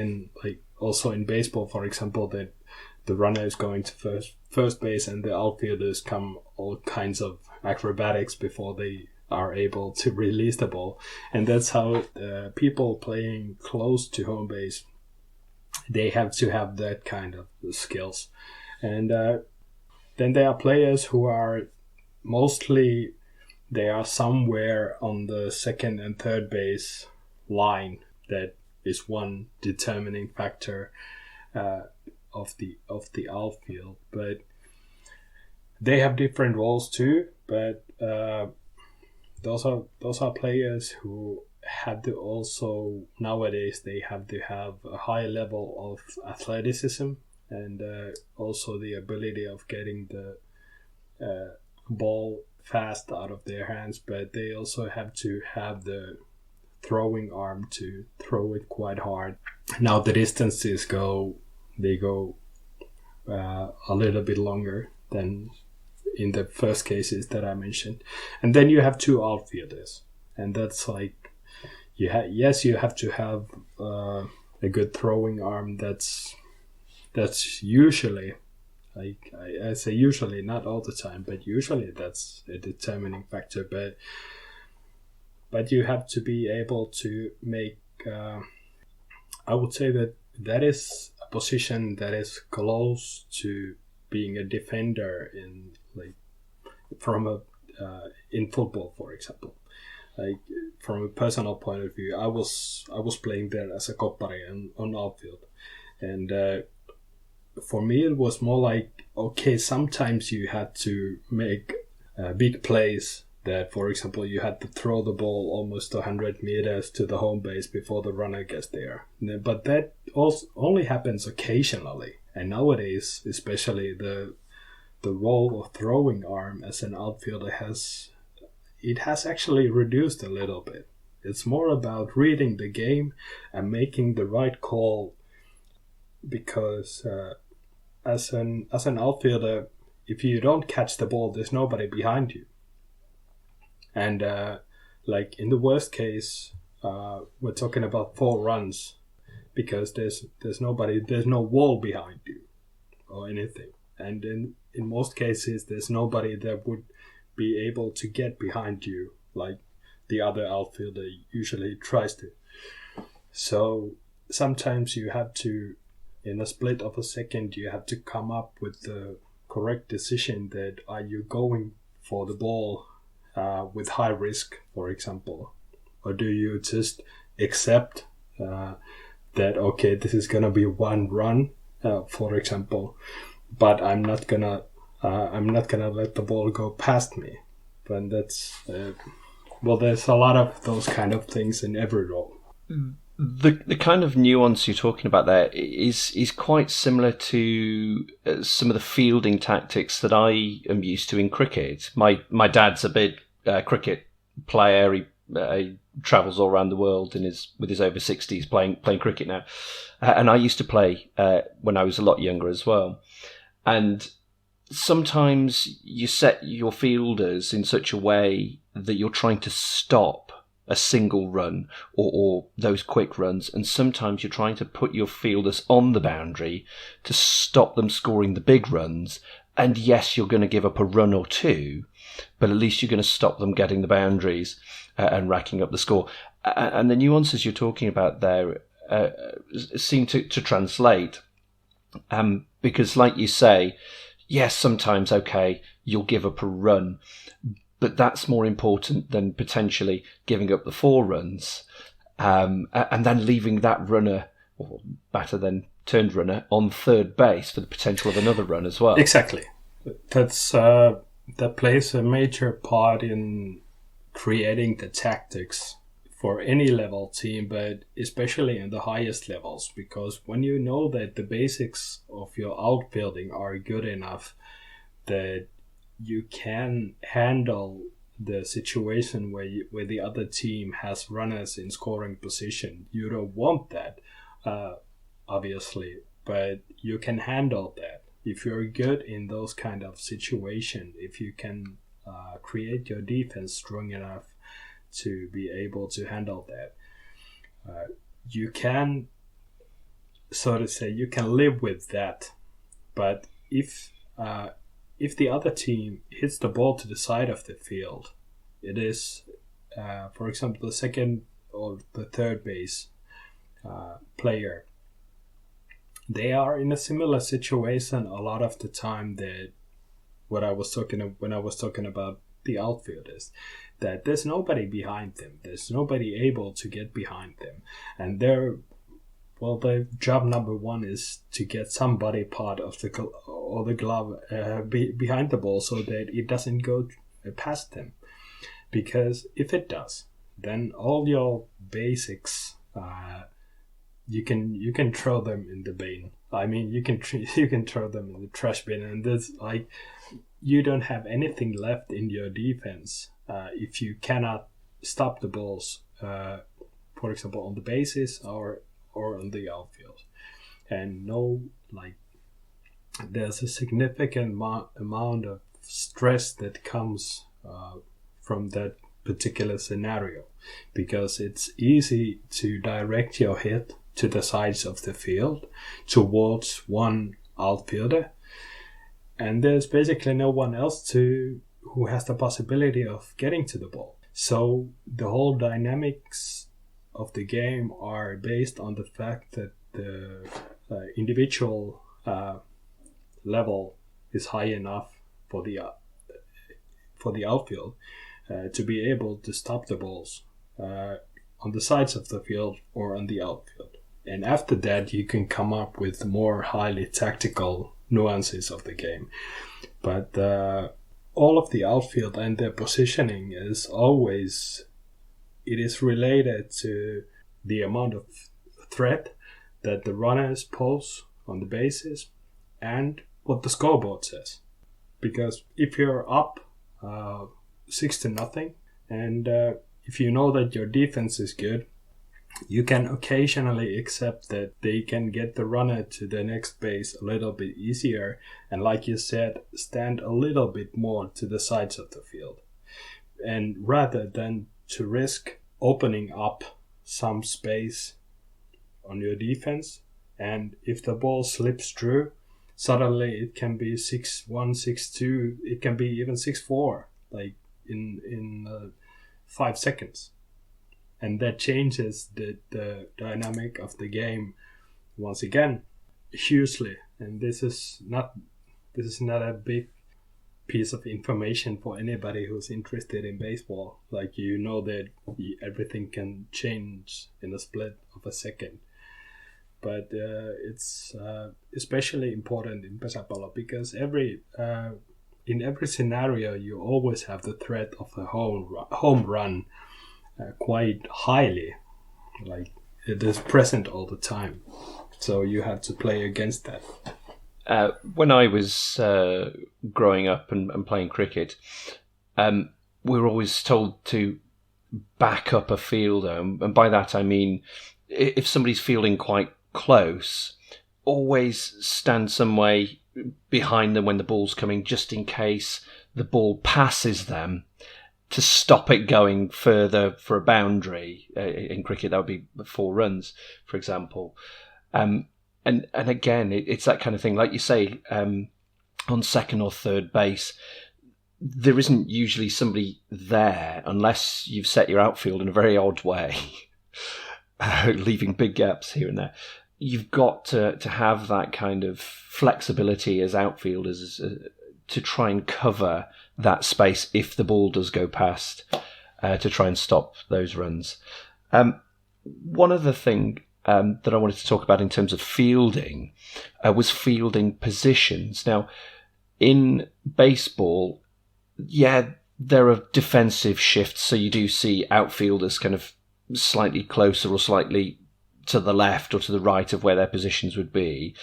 also in baseball, for example, that the runner is going to first base and the outfielders come all kinds of acrobatics before they are able to release the ball, and that's how people playing close to home base, they have to have that kind of skills. And then there are players who are mostly they are somewhere on the second and third base line. That is one determining factor of the outfield, but they have different roles too. But those are players who have to also, nowadays they have to have a high level of athleticism and also the ability of getting the ball fast out of their hands, but they also have to have the throwing arm to throw it quite hard. Now the distances go a little bit longer than in the first cases that I mentioned. And then you have 2 outfielders, and that's you have to have a good throwing arm. That's usually, I say usually, not all the time, but usually that's a determining factor. But you have to be able to make, I would say that is a position that is close to being a defender in football, for example. From a personal point of view, I was playing there as a koppari on outfield, and for me it was more okay, sometimes you had to make big plays. That, for example, you had to throw the ball almost 100 meters to the home base before the runner gets there. But that also only happens occasionally. And nowadays, especially the role of throwing arm as an outfielder has actually reduced a little bit. It's more about reading the game and making the right call, because as an outfielder, if you don't catch the ball, there's nobody behind you. And in the worst case, we're talking about 4 runs, because there's no wall behind you or anything. And in most cases, there's nobody that would be able to get behind you like the other outfielder usually tries to. So sometimes you have to, in a split of a second, you have to come up with the correct decision that are you going for the ball with high risk, for example, or do you just accept that okay, this is gonna be one run, for example, but I'm not gonna let the ball go past me. But that's there's a lot of those kind of things in every role. The kind of nuance you're talking about there is quite similar to some of the fielding tactics that I am used to in cricket. My dad's a big cricket player. He travels all around the world and is with his over 60s playing cricket now. And I used to play when I was a lot younger as well. And sometimes you set your fielders in such a way that you're trying to stop a single run or those quick runs, and sometimes you're trying to put your fielders on the boundary to stop them scoring the big runs. And yes, you're going to give up a run or two, but at least you're going to stop them getting the boundaries and racking up the score. And the nuances you're talking about there seem to translate, because like you say, yes, sometimes, okay, you'll give up a run, but that's more important than potentially giving up the 4 runs and then leaving that runner, or batter then turned runner, on third base for the potential of another run as well. Exactly. That plays a major part in creating the tactics for any level team, but especially in the highest levels, because when you know that the basics of your outfielding are good enough that you can handle the situation where the other team has runners in scoring position. You don't want that, obviously, but you can handle that. If you're good in those kind of situations, if you can create your defense strong enough to be able to handle that, you can, so to say, you can live with that. But if the other team hits the ball to the side of the field, it is, for example, the second or the third base player, they are in a similar situation a lot of the time that when I was talking about the outfielders, that there's nobody behind them. There's nobody able to get behind them. And their job number one is to get somebody part of the glove behind the ball so that it doesn't go past them. Because if it does, then all your basics, you can throw them in the bin. I mean, you can throw them in the trash bin, and there's like, you don't have anything left in your defense if you cannot stop the balls, for example, on the bases or on the outfield. And there's a significant amount of stress that comes from that particular scenario, because it's easy to direct your hit to the sides of the field towards one outfielder, and there's basically no one else who has the possibility of getting to the ball. So the whole dynamics of the game are based on the fact that the individual level is high enough for the outfield to be able to stop the balls on the sides of the field or on the outfield. And after that, you can come up with more highly tactical nuances of the game. But all of the outfield and their positioning is always, it is related to the amount of threat that the runners pose on the bases and what the scoreboard says. Because if you're up 6-0, and if you know that your defense is good, you can occasionally accept that they can get the runner to the next base a little bit easier, and like you said, stand a little bit more to the sides of the field. And rather than to risk opening up some space on your defense, and if the ball slips through, suddenly it can be 6-1, 6-2, it can be even 6-4, like in 5 seconds. And that changes the dynamic of the game once again hugely. And this is not this is not a big piece of information for anybody who's interested in baseball. Like, you know that everything can change in a split of a second. But it's especially important in pesäpallo because in every scenario you always have the threat of a home run quite highly. Like, it is present all the time. So you have to play against that. When I was growing up and playing cricket, we were always told to back up a fielder. And by that I mean, if somebody's fielding quite close, always stand some way behind them when the ball's coming, just in case the ball passes them, to stop it going further for a boundary. In cricket, that would be 4 runs, for example. And again, it's that kind of thing. Like you say, on second or third base, there isn't usually somebody there unless you've set your outfield in a very odd way, leaving big gaps here and there. You've got to have that kind of flexibility as outfielders to try and cover that space if the ball does go past, to try and stop those runs. One other thing that I wanted to talk about in terms of fielding was fielding positions. Now, in baseball, there are defensive shifts, so you do see outfielders kind of slightly closer or slightly to the left or to the right of where their positions would be.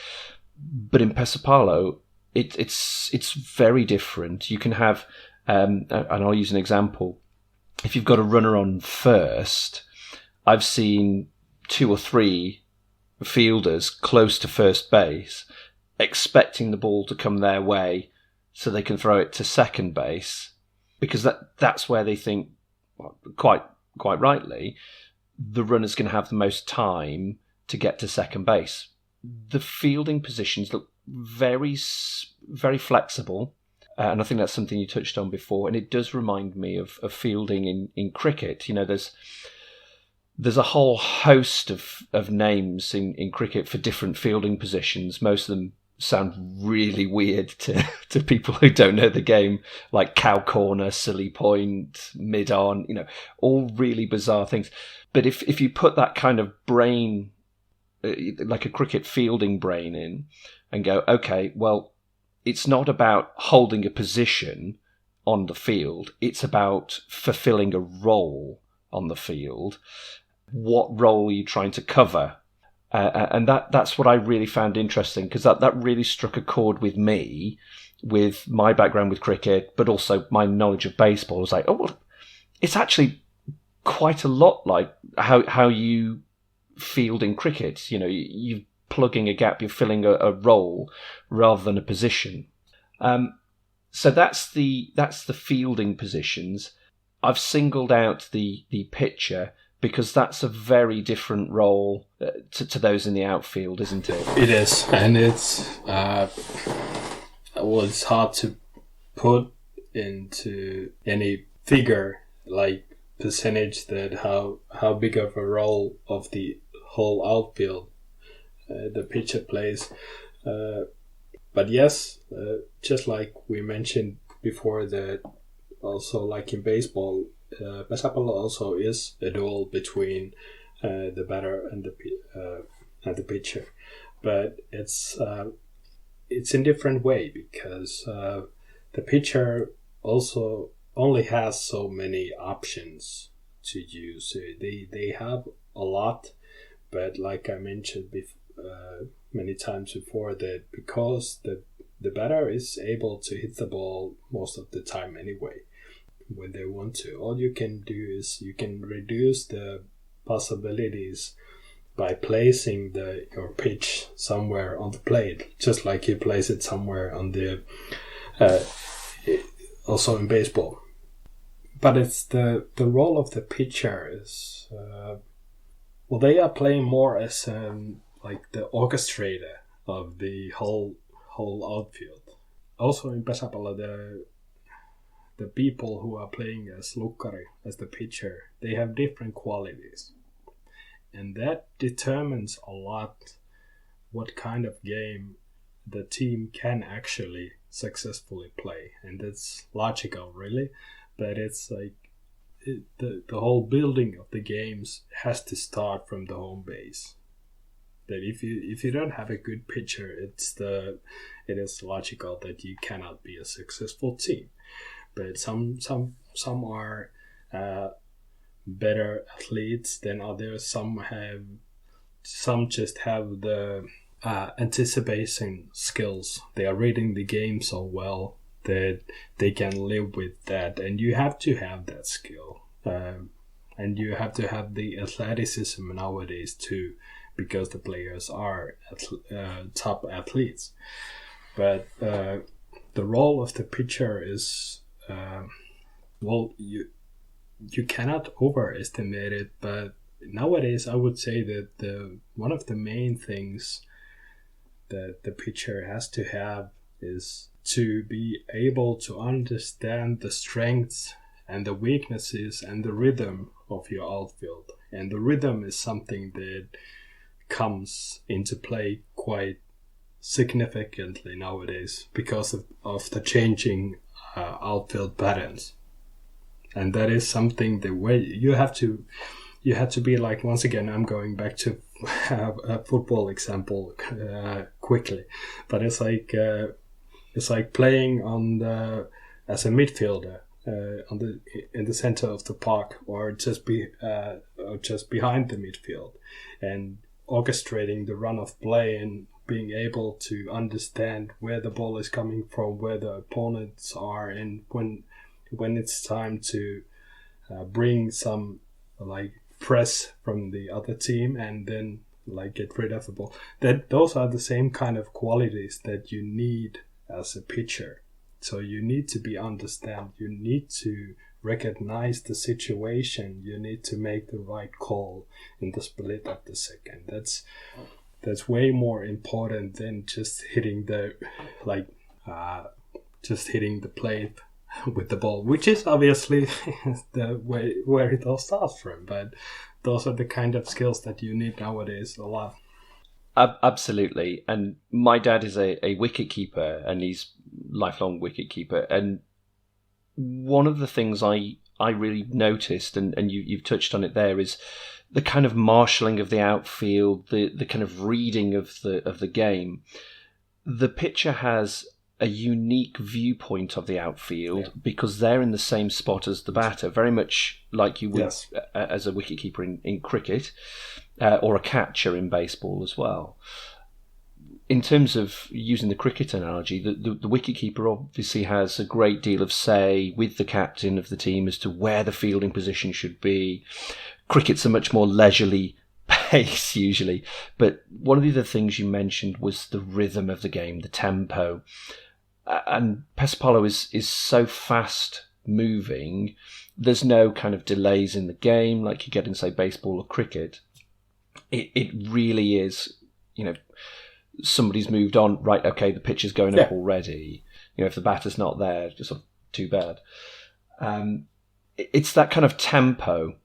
But in pesäpallo, it's very different. You can have, and I'll use an example. If you've got a runner on first, I've seen 2 or 3 fielders close to first base expecting the ball to come their way so they can throw it to second base, because that's where they think, well, quite rightly, the runner's going to have the most time to get to second base. The fielding positions look very, very flexible, and I think that's something you touched on before, and it does remind me of fielding in cricket. You know, there's a whole host of names in cricket for different fielding positions. Most of them sound really weird to people who don't know the game, like cow corner, silly point, mid-on, all really bizarre things. But if you put that kind of brain, like a cricket fielding brain in, and go, okay, well, it's not about holding a position on the field, it's about fulfilling a role on the field. What role are you trying to cover? And that's what I really found interesting, because that really struck a chord with me, with my background with cricket, but also my knowledge of baseball. I was like, oh, well, it's actually quite a lot like how you field in cricket. You're plugging a gap, you're filling a role rather than a position. So that's the fielding positions. I've singled out the pitcher because that's a very different role to those in the outfield, isn't it? It is, and it's it's hard to put into any figure, like percentage, that how big of a role of the whole outfield the pitcher plays. But yes, just like we mentioned before, that also like in baseball, pesäpallo also is a duel between the batter and the pitcher, but it's in different way, because the pitcher also only has so many options to use. They have a lot, but like I mentioned many times before, that because the batter is able to hit the ball most of the time anyway when they want to, all you can do is you can reduce the possibilities by placing your pitch somewhere on the plate, just like you place it somewhere on the also in baseball. But it's the role of the pitcher is they are playing more as like the orchestrator of the whole outfield. Also in pesäpallo, the people who are playing as lukkari, as the pitcher, they have different qualities, and that determines a lot what kind of game the team can actually successfully play, and that's logical, really. But it's like the whole building of the games has to start from the home base. That if you don't have a good pitcher, it is logical that you cannot be a successful team. But some are better athletes than others. Some just have the anticipation skills. They are reading the game so well that they can live with that, and you have to have that skill, and you have to have the athleticism nowadays too, because the players are top athletes. But the role of the pitcher is you cannot overestimate it, but nowadays I would say that one of the main things that the pitcher has to have is to be able to understand the strengths and the weaknesses and the rhythm of your outfield. And the rhythm is something that comes into play quite significantly nowadays because of the changing outfield patterns. And that is something the way you have to be like, once again, I'm going back to a football example quickly, but it's like playing as a midfielder in the center of the park, or just behind the midfield, and orchestrating the run of play and being able to understand where the ball is coming from, where the opponents are, and when it's time to bring some like press from the other team and then like get rid of the ball. Those are the same kind of qualities that you need as a pitcher. So you need to you need to recognize the situation, you need to make the right call in the split of the second. That's way more important than just hitting the plate with the ball, which is obviously the way where it all starts from. But those are the kind of skills that you need nowadays a lot. Absolutely. And my dad is a wicket keeper, and he's lifelong wicket keeper. And one of the things I really noticed, and you've touched on it there, is the kind of marshalling of the outfield, the kind of reading of the game. The pitcher has a unique viewpoint of the outfield because they're in the same spot as the batter, very much like you would as a wicketkeeper in cricket, or a catcher in baseball as well. In terms of using the cricket analogy, the wicketkeeper obviously has a great deal of say with the captain of the team as to where the fielding position should be. Cricket's a much more leisurely pace usually, but one of the other things you mentioned was the rhythm of the game, the tempo. And pesäpallo is so fast moving, there's no kind of delays in the game like you get in, say, baseball or cricket. It really is, somebody's moved on, right, okay, the pitch is going up already. If the batter's not there, just sort of too bad. It's that kind of tempo.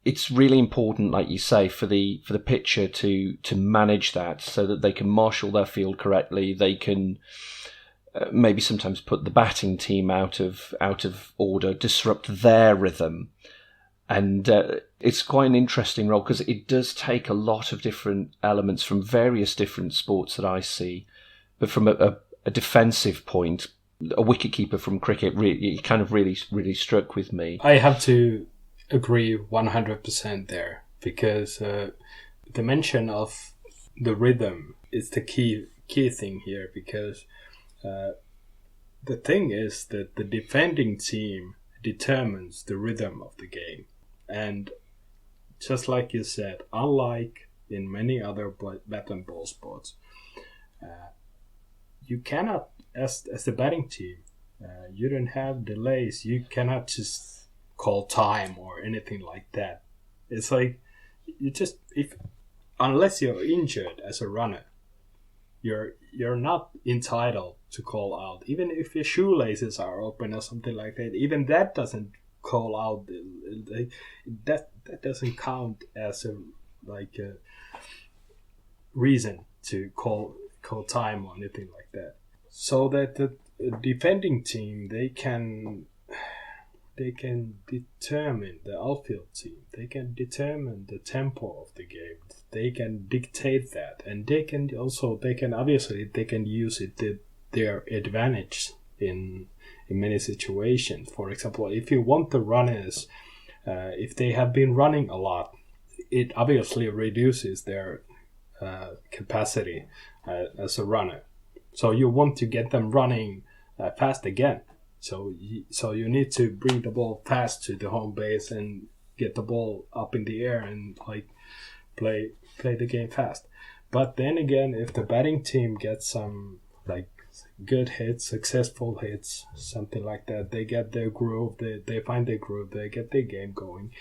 It's really important, like you say, for the pitcher to manage that so that they can marshal their field correctly. They can maybe sometimes put the batting team out of order, disrupt their rhythm. And it's quite an interesting role because it does take a lot of different elements from various different sports that I see. But from a defensive point, a wicketkeeper from cricket really struck with me. I have to agree 100% there, because the mention of the rhythm is the key thing here, because the thing is that the defending team determines the rhythm of the game. And just like you said, unlike in many other bat and ball sports, you cannot, as the batting team, you don't have delays. You cannot just call time or anything like that. It's like unless you're injured as a runner, you're not entitled to call out. Even if your shoelaces are open or something like that, even that doesn't call out. That doesn't count as a reason to call time or anything like that. so that the defending team, they can determine the outfield team. They can determine the tempo of the game. They can dictate that, and they can use it to their advantage in many situations. For example, if you want the runners, if they have been running a lot, it obviously reduces their capacity as a runner. So you want to get them running fast again. So you need to bring the ball fast to the home base and get the ball up in the air and like play the game fast. But then again, if the batting team gets some like good hits, successful hits, something like that, they get their groove, they find their groove, they get their game going.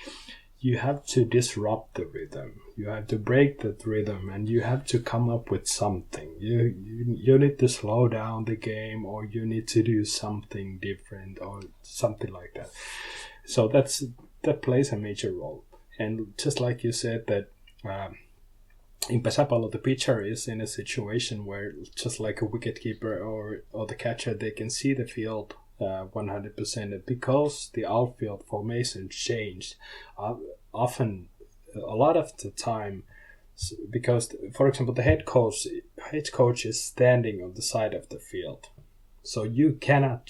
You have to disrupt the rhythm. You have to break that rhythm, and you have to come up with something. You need to slow down the game, or you need to do something different, or something like that. So that plays a major role. And just like you said, that in pesäpallo, the pitcher is in a situation where, just like a wicketkeeper or the catcher, they can see the field 100%, because the outfield formation changed often, a lot of the time, because, for example, the head coach is standing on the side of the field, so you cannot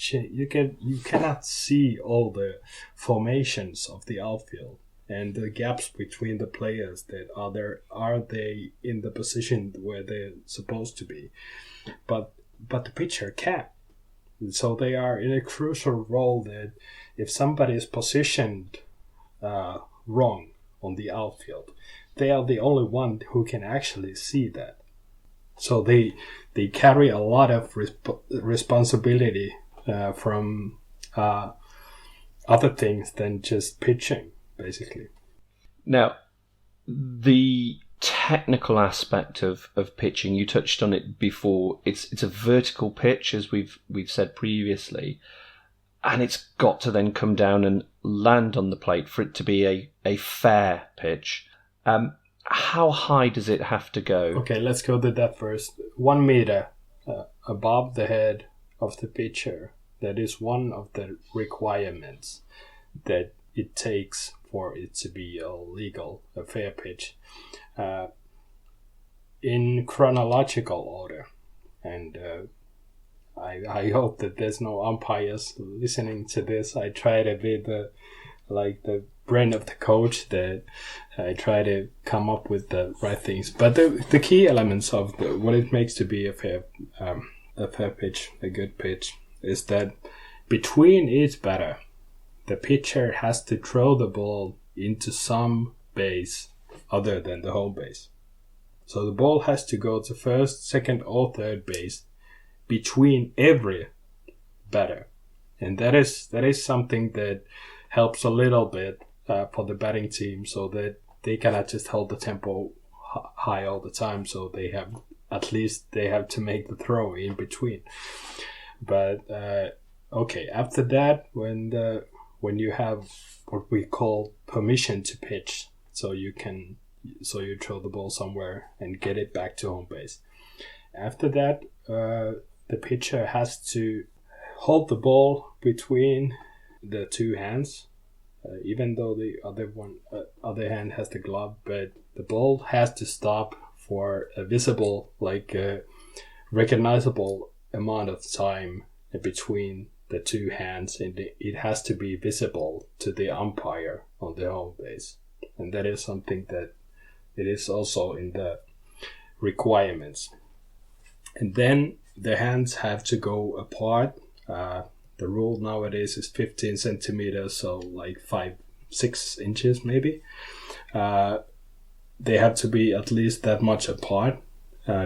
see all the formations of the outfield and the gaps between the players, that are they in the position where they're supposed to be, but the pitcher can. So they are in a crucial role, that if somebody is positioned wrong on the outfield, they are the only one who can actually see that. So they carry a lot of responsibility from other things than just pitching, basically. Now, the technical aspect of pitching, you touched on it before. It's a vertical pitch, as we've said previously, and it's got to then come down and land on the plate for it to be a fair pitch. How high does it have to go? Okay, let's go to that first. 1 meter above the head of the pitcher. That is one of the requirements that it takes for it to be a fair pitch. In chronological order, and I hope that there's no umpires listening to this. I try to be the brain of the coach, that I try to come up with the right things. But the key elements of what it makes to be a fair pitch, a good pitch, is that between each batter, the pitcher has to throw the ball into some base other than the home base. So the ball has to go to first, second, or third base between every batter, and that is something that helps a little bit for the batting team, so that they cannot just hold the tempo high all the time. So they have to make the throw in between. But okay, after that, when you have what we call permission to pitch, so you throw the ball somewhere and get it back to home base. After that, the pitcher has to hold the ball between the two hands, even though the other hand has the glove, but the ball has to stop for a visible, recognizable amount of time between the two hands, and it has to be visible to the umpire on the home base. And that is something that it is also in the requirements. And then the hands have to go apart. The rule nowadays is 15 centimeters, so 5-6 inches maybe. They have to be at least that much apart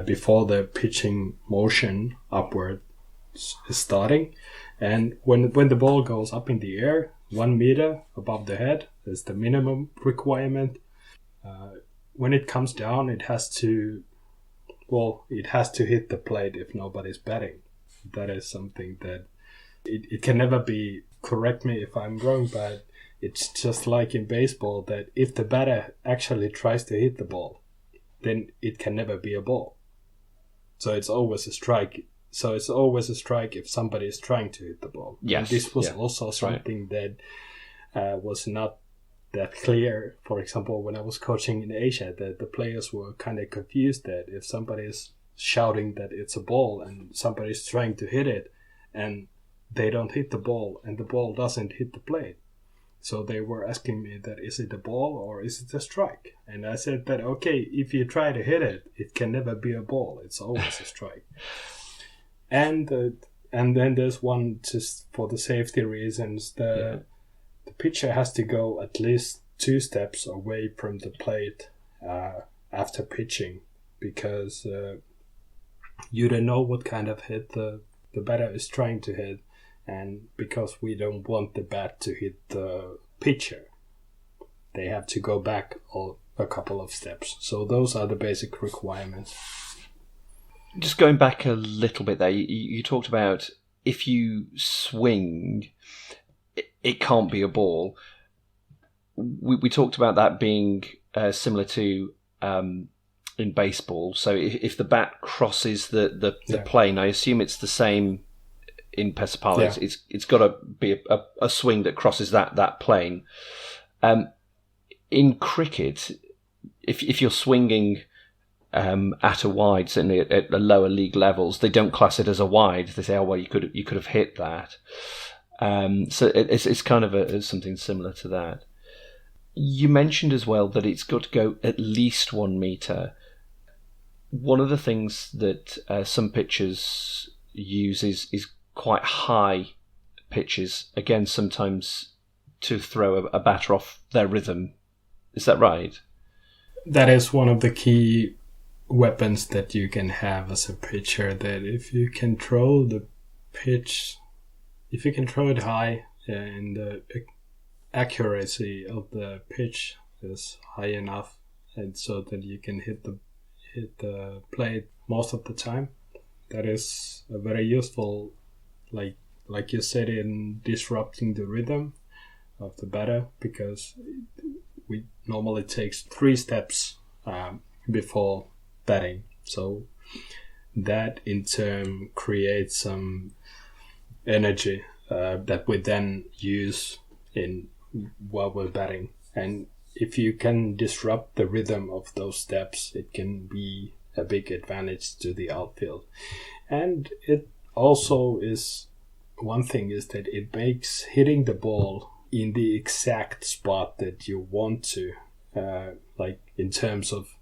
before the pitching motion upward is starting. And when the ball goes up in the air, 1 meter above the head is the minimum requirement. When it comes down, it has to hit the plate if nobody's batting. That is something that it can never be, correct me if I'm wrong, but it's just like in baseball, that if the batter actually tries to hit the ball, then it can never be a ball. So it's always a strike So it's always a strike if somebody is trying to hit the ball. Yes, and this was yeah, also something that was not that clear. For example, when I was coaching in Asia, the players were kind of confused that if somebody is shouting that it's a ball and somebody is trying to hit it and they don't hit the ball and the ball doesn't hit the plate. So they were asking me that, is it a ball or is it a strike? And I said that, okay, if you try to hit it, it can never be a ball. It's always a strike. And then there's one, just for the safety reasons, the pitcher has to go at least 2 steps away from the plate after pitching, because you don't know what kind of hit the batter is trying to hit, and because we don't want the bat to hit the pitcher, they have to go back a couple of steps. So those are the basic requirements. Just going back a little bit there, you talked about if you swing, it can't be a ball. We talked about that being similar to in baseball. So if the bat crosses the plane, I assume it's the same in pesäpallo. Yeah. It's got to be a swing that crosses that plane. In cricket, if you're swinging at a wide, certainly at the lower league levels, they don't class it as a wide. They say, oh well, you could have hit that. So it's kind of something similar to that. You mentioned as well that it's got to go at least 1 meter. One of the things that some pitchers use is quite high pitches, again, sometimes to throw a batter off their rhythm. Is that right? That is one of the key weapons that you can have as a pitcher, that if you can throw the pitch, if you can throw it high and the accuracy of the pitch is high enough, and so that you can hit the plate most of the time, that is a very useful, like you said, in disrupting the rhythm of the batter, because we normally takes 3 steps before batting. So that in turn creates some energy that we then use while we're batting. And if you can disrupt the rhythm of those steps, it can be a big advantage to the outfield. And it also is, one thing is that it makes hitting the ball in the exact spot that you want to, like in terms of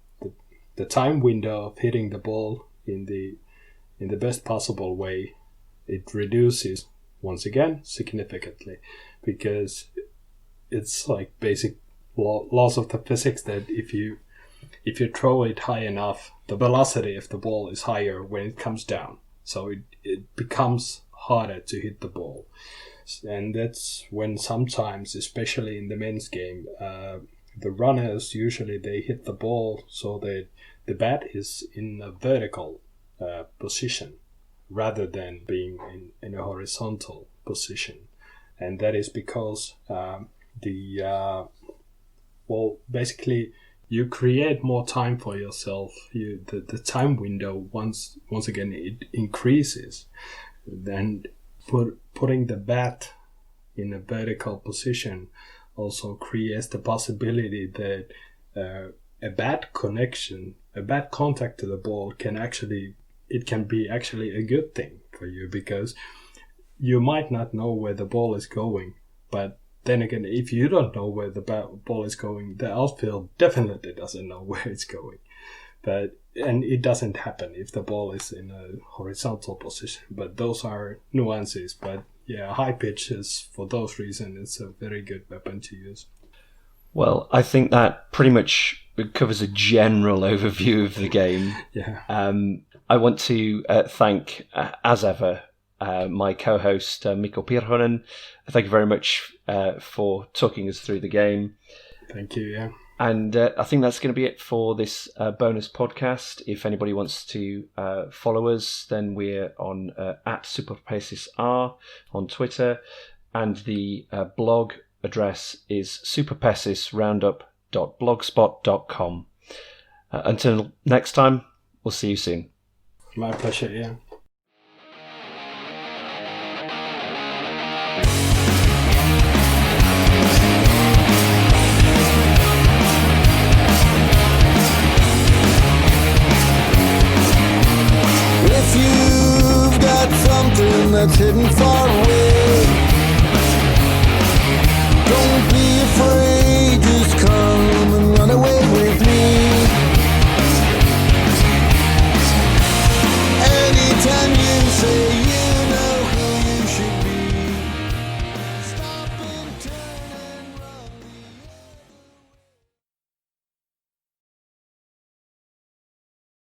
the time window of hitting the ball in the best possible way, it reduces once again significantly, because it's like basic laws of the physics that if you throw it high enough, the velocity of the ball is higher when it comes down, so it becomes harder to hit the ball. And that's when sometimes, especially in the men's game, the runners usually they hit the ball so that the bat is in a vertical position rather than being in a horizontal position. And that is because basically you create more time for yourself. The time window once again it increases. Then putting the bat in a vertical position also creates the possibility that a bad contact to the ball can be actually a good thing for you, because you might not know where the ball is going, but then again, if you don't know where the ball is going, the outfield definitely doesn't know where it's going. And it doesn't happen if the ball is in a horizontal position. But those are nuances. But yeah, high pitch is, for those reasons, it's a very good weapon to use. Well, I think that pretty much covers a general overview of the game. Yeah. I want to thank, as ever, my co-host, Mikko Pirhonen. Thank you very much for talking us through the game. Thank you, yeah. And I think that's going to be it for this bonus podcast. If anybody wants to follow us, then we're on at Superpesis R on Twitter, and the blog address is superpesisroundup.blogspot.com. Until next time, we'll see you soon. My pleasure, yeah. hidden for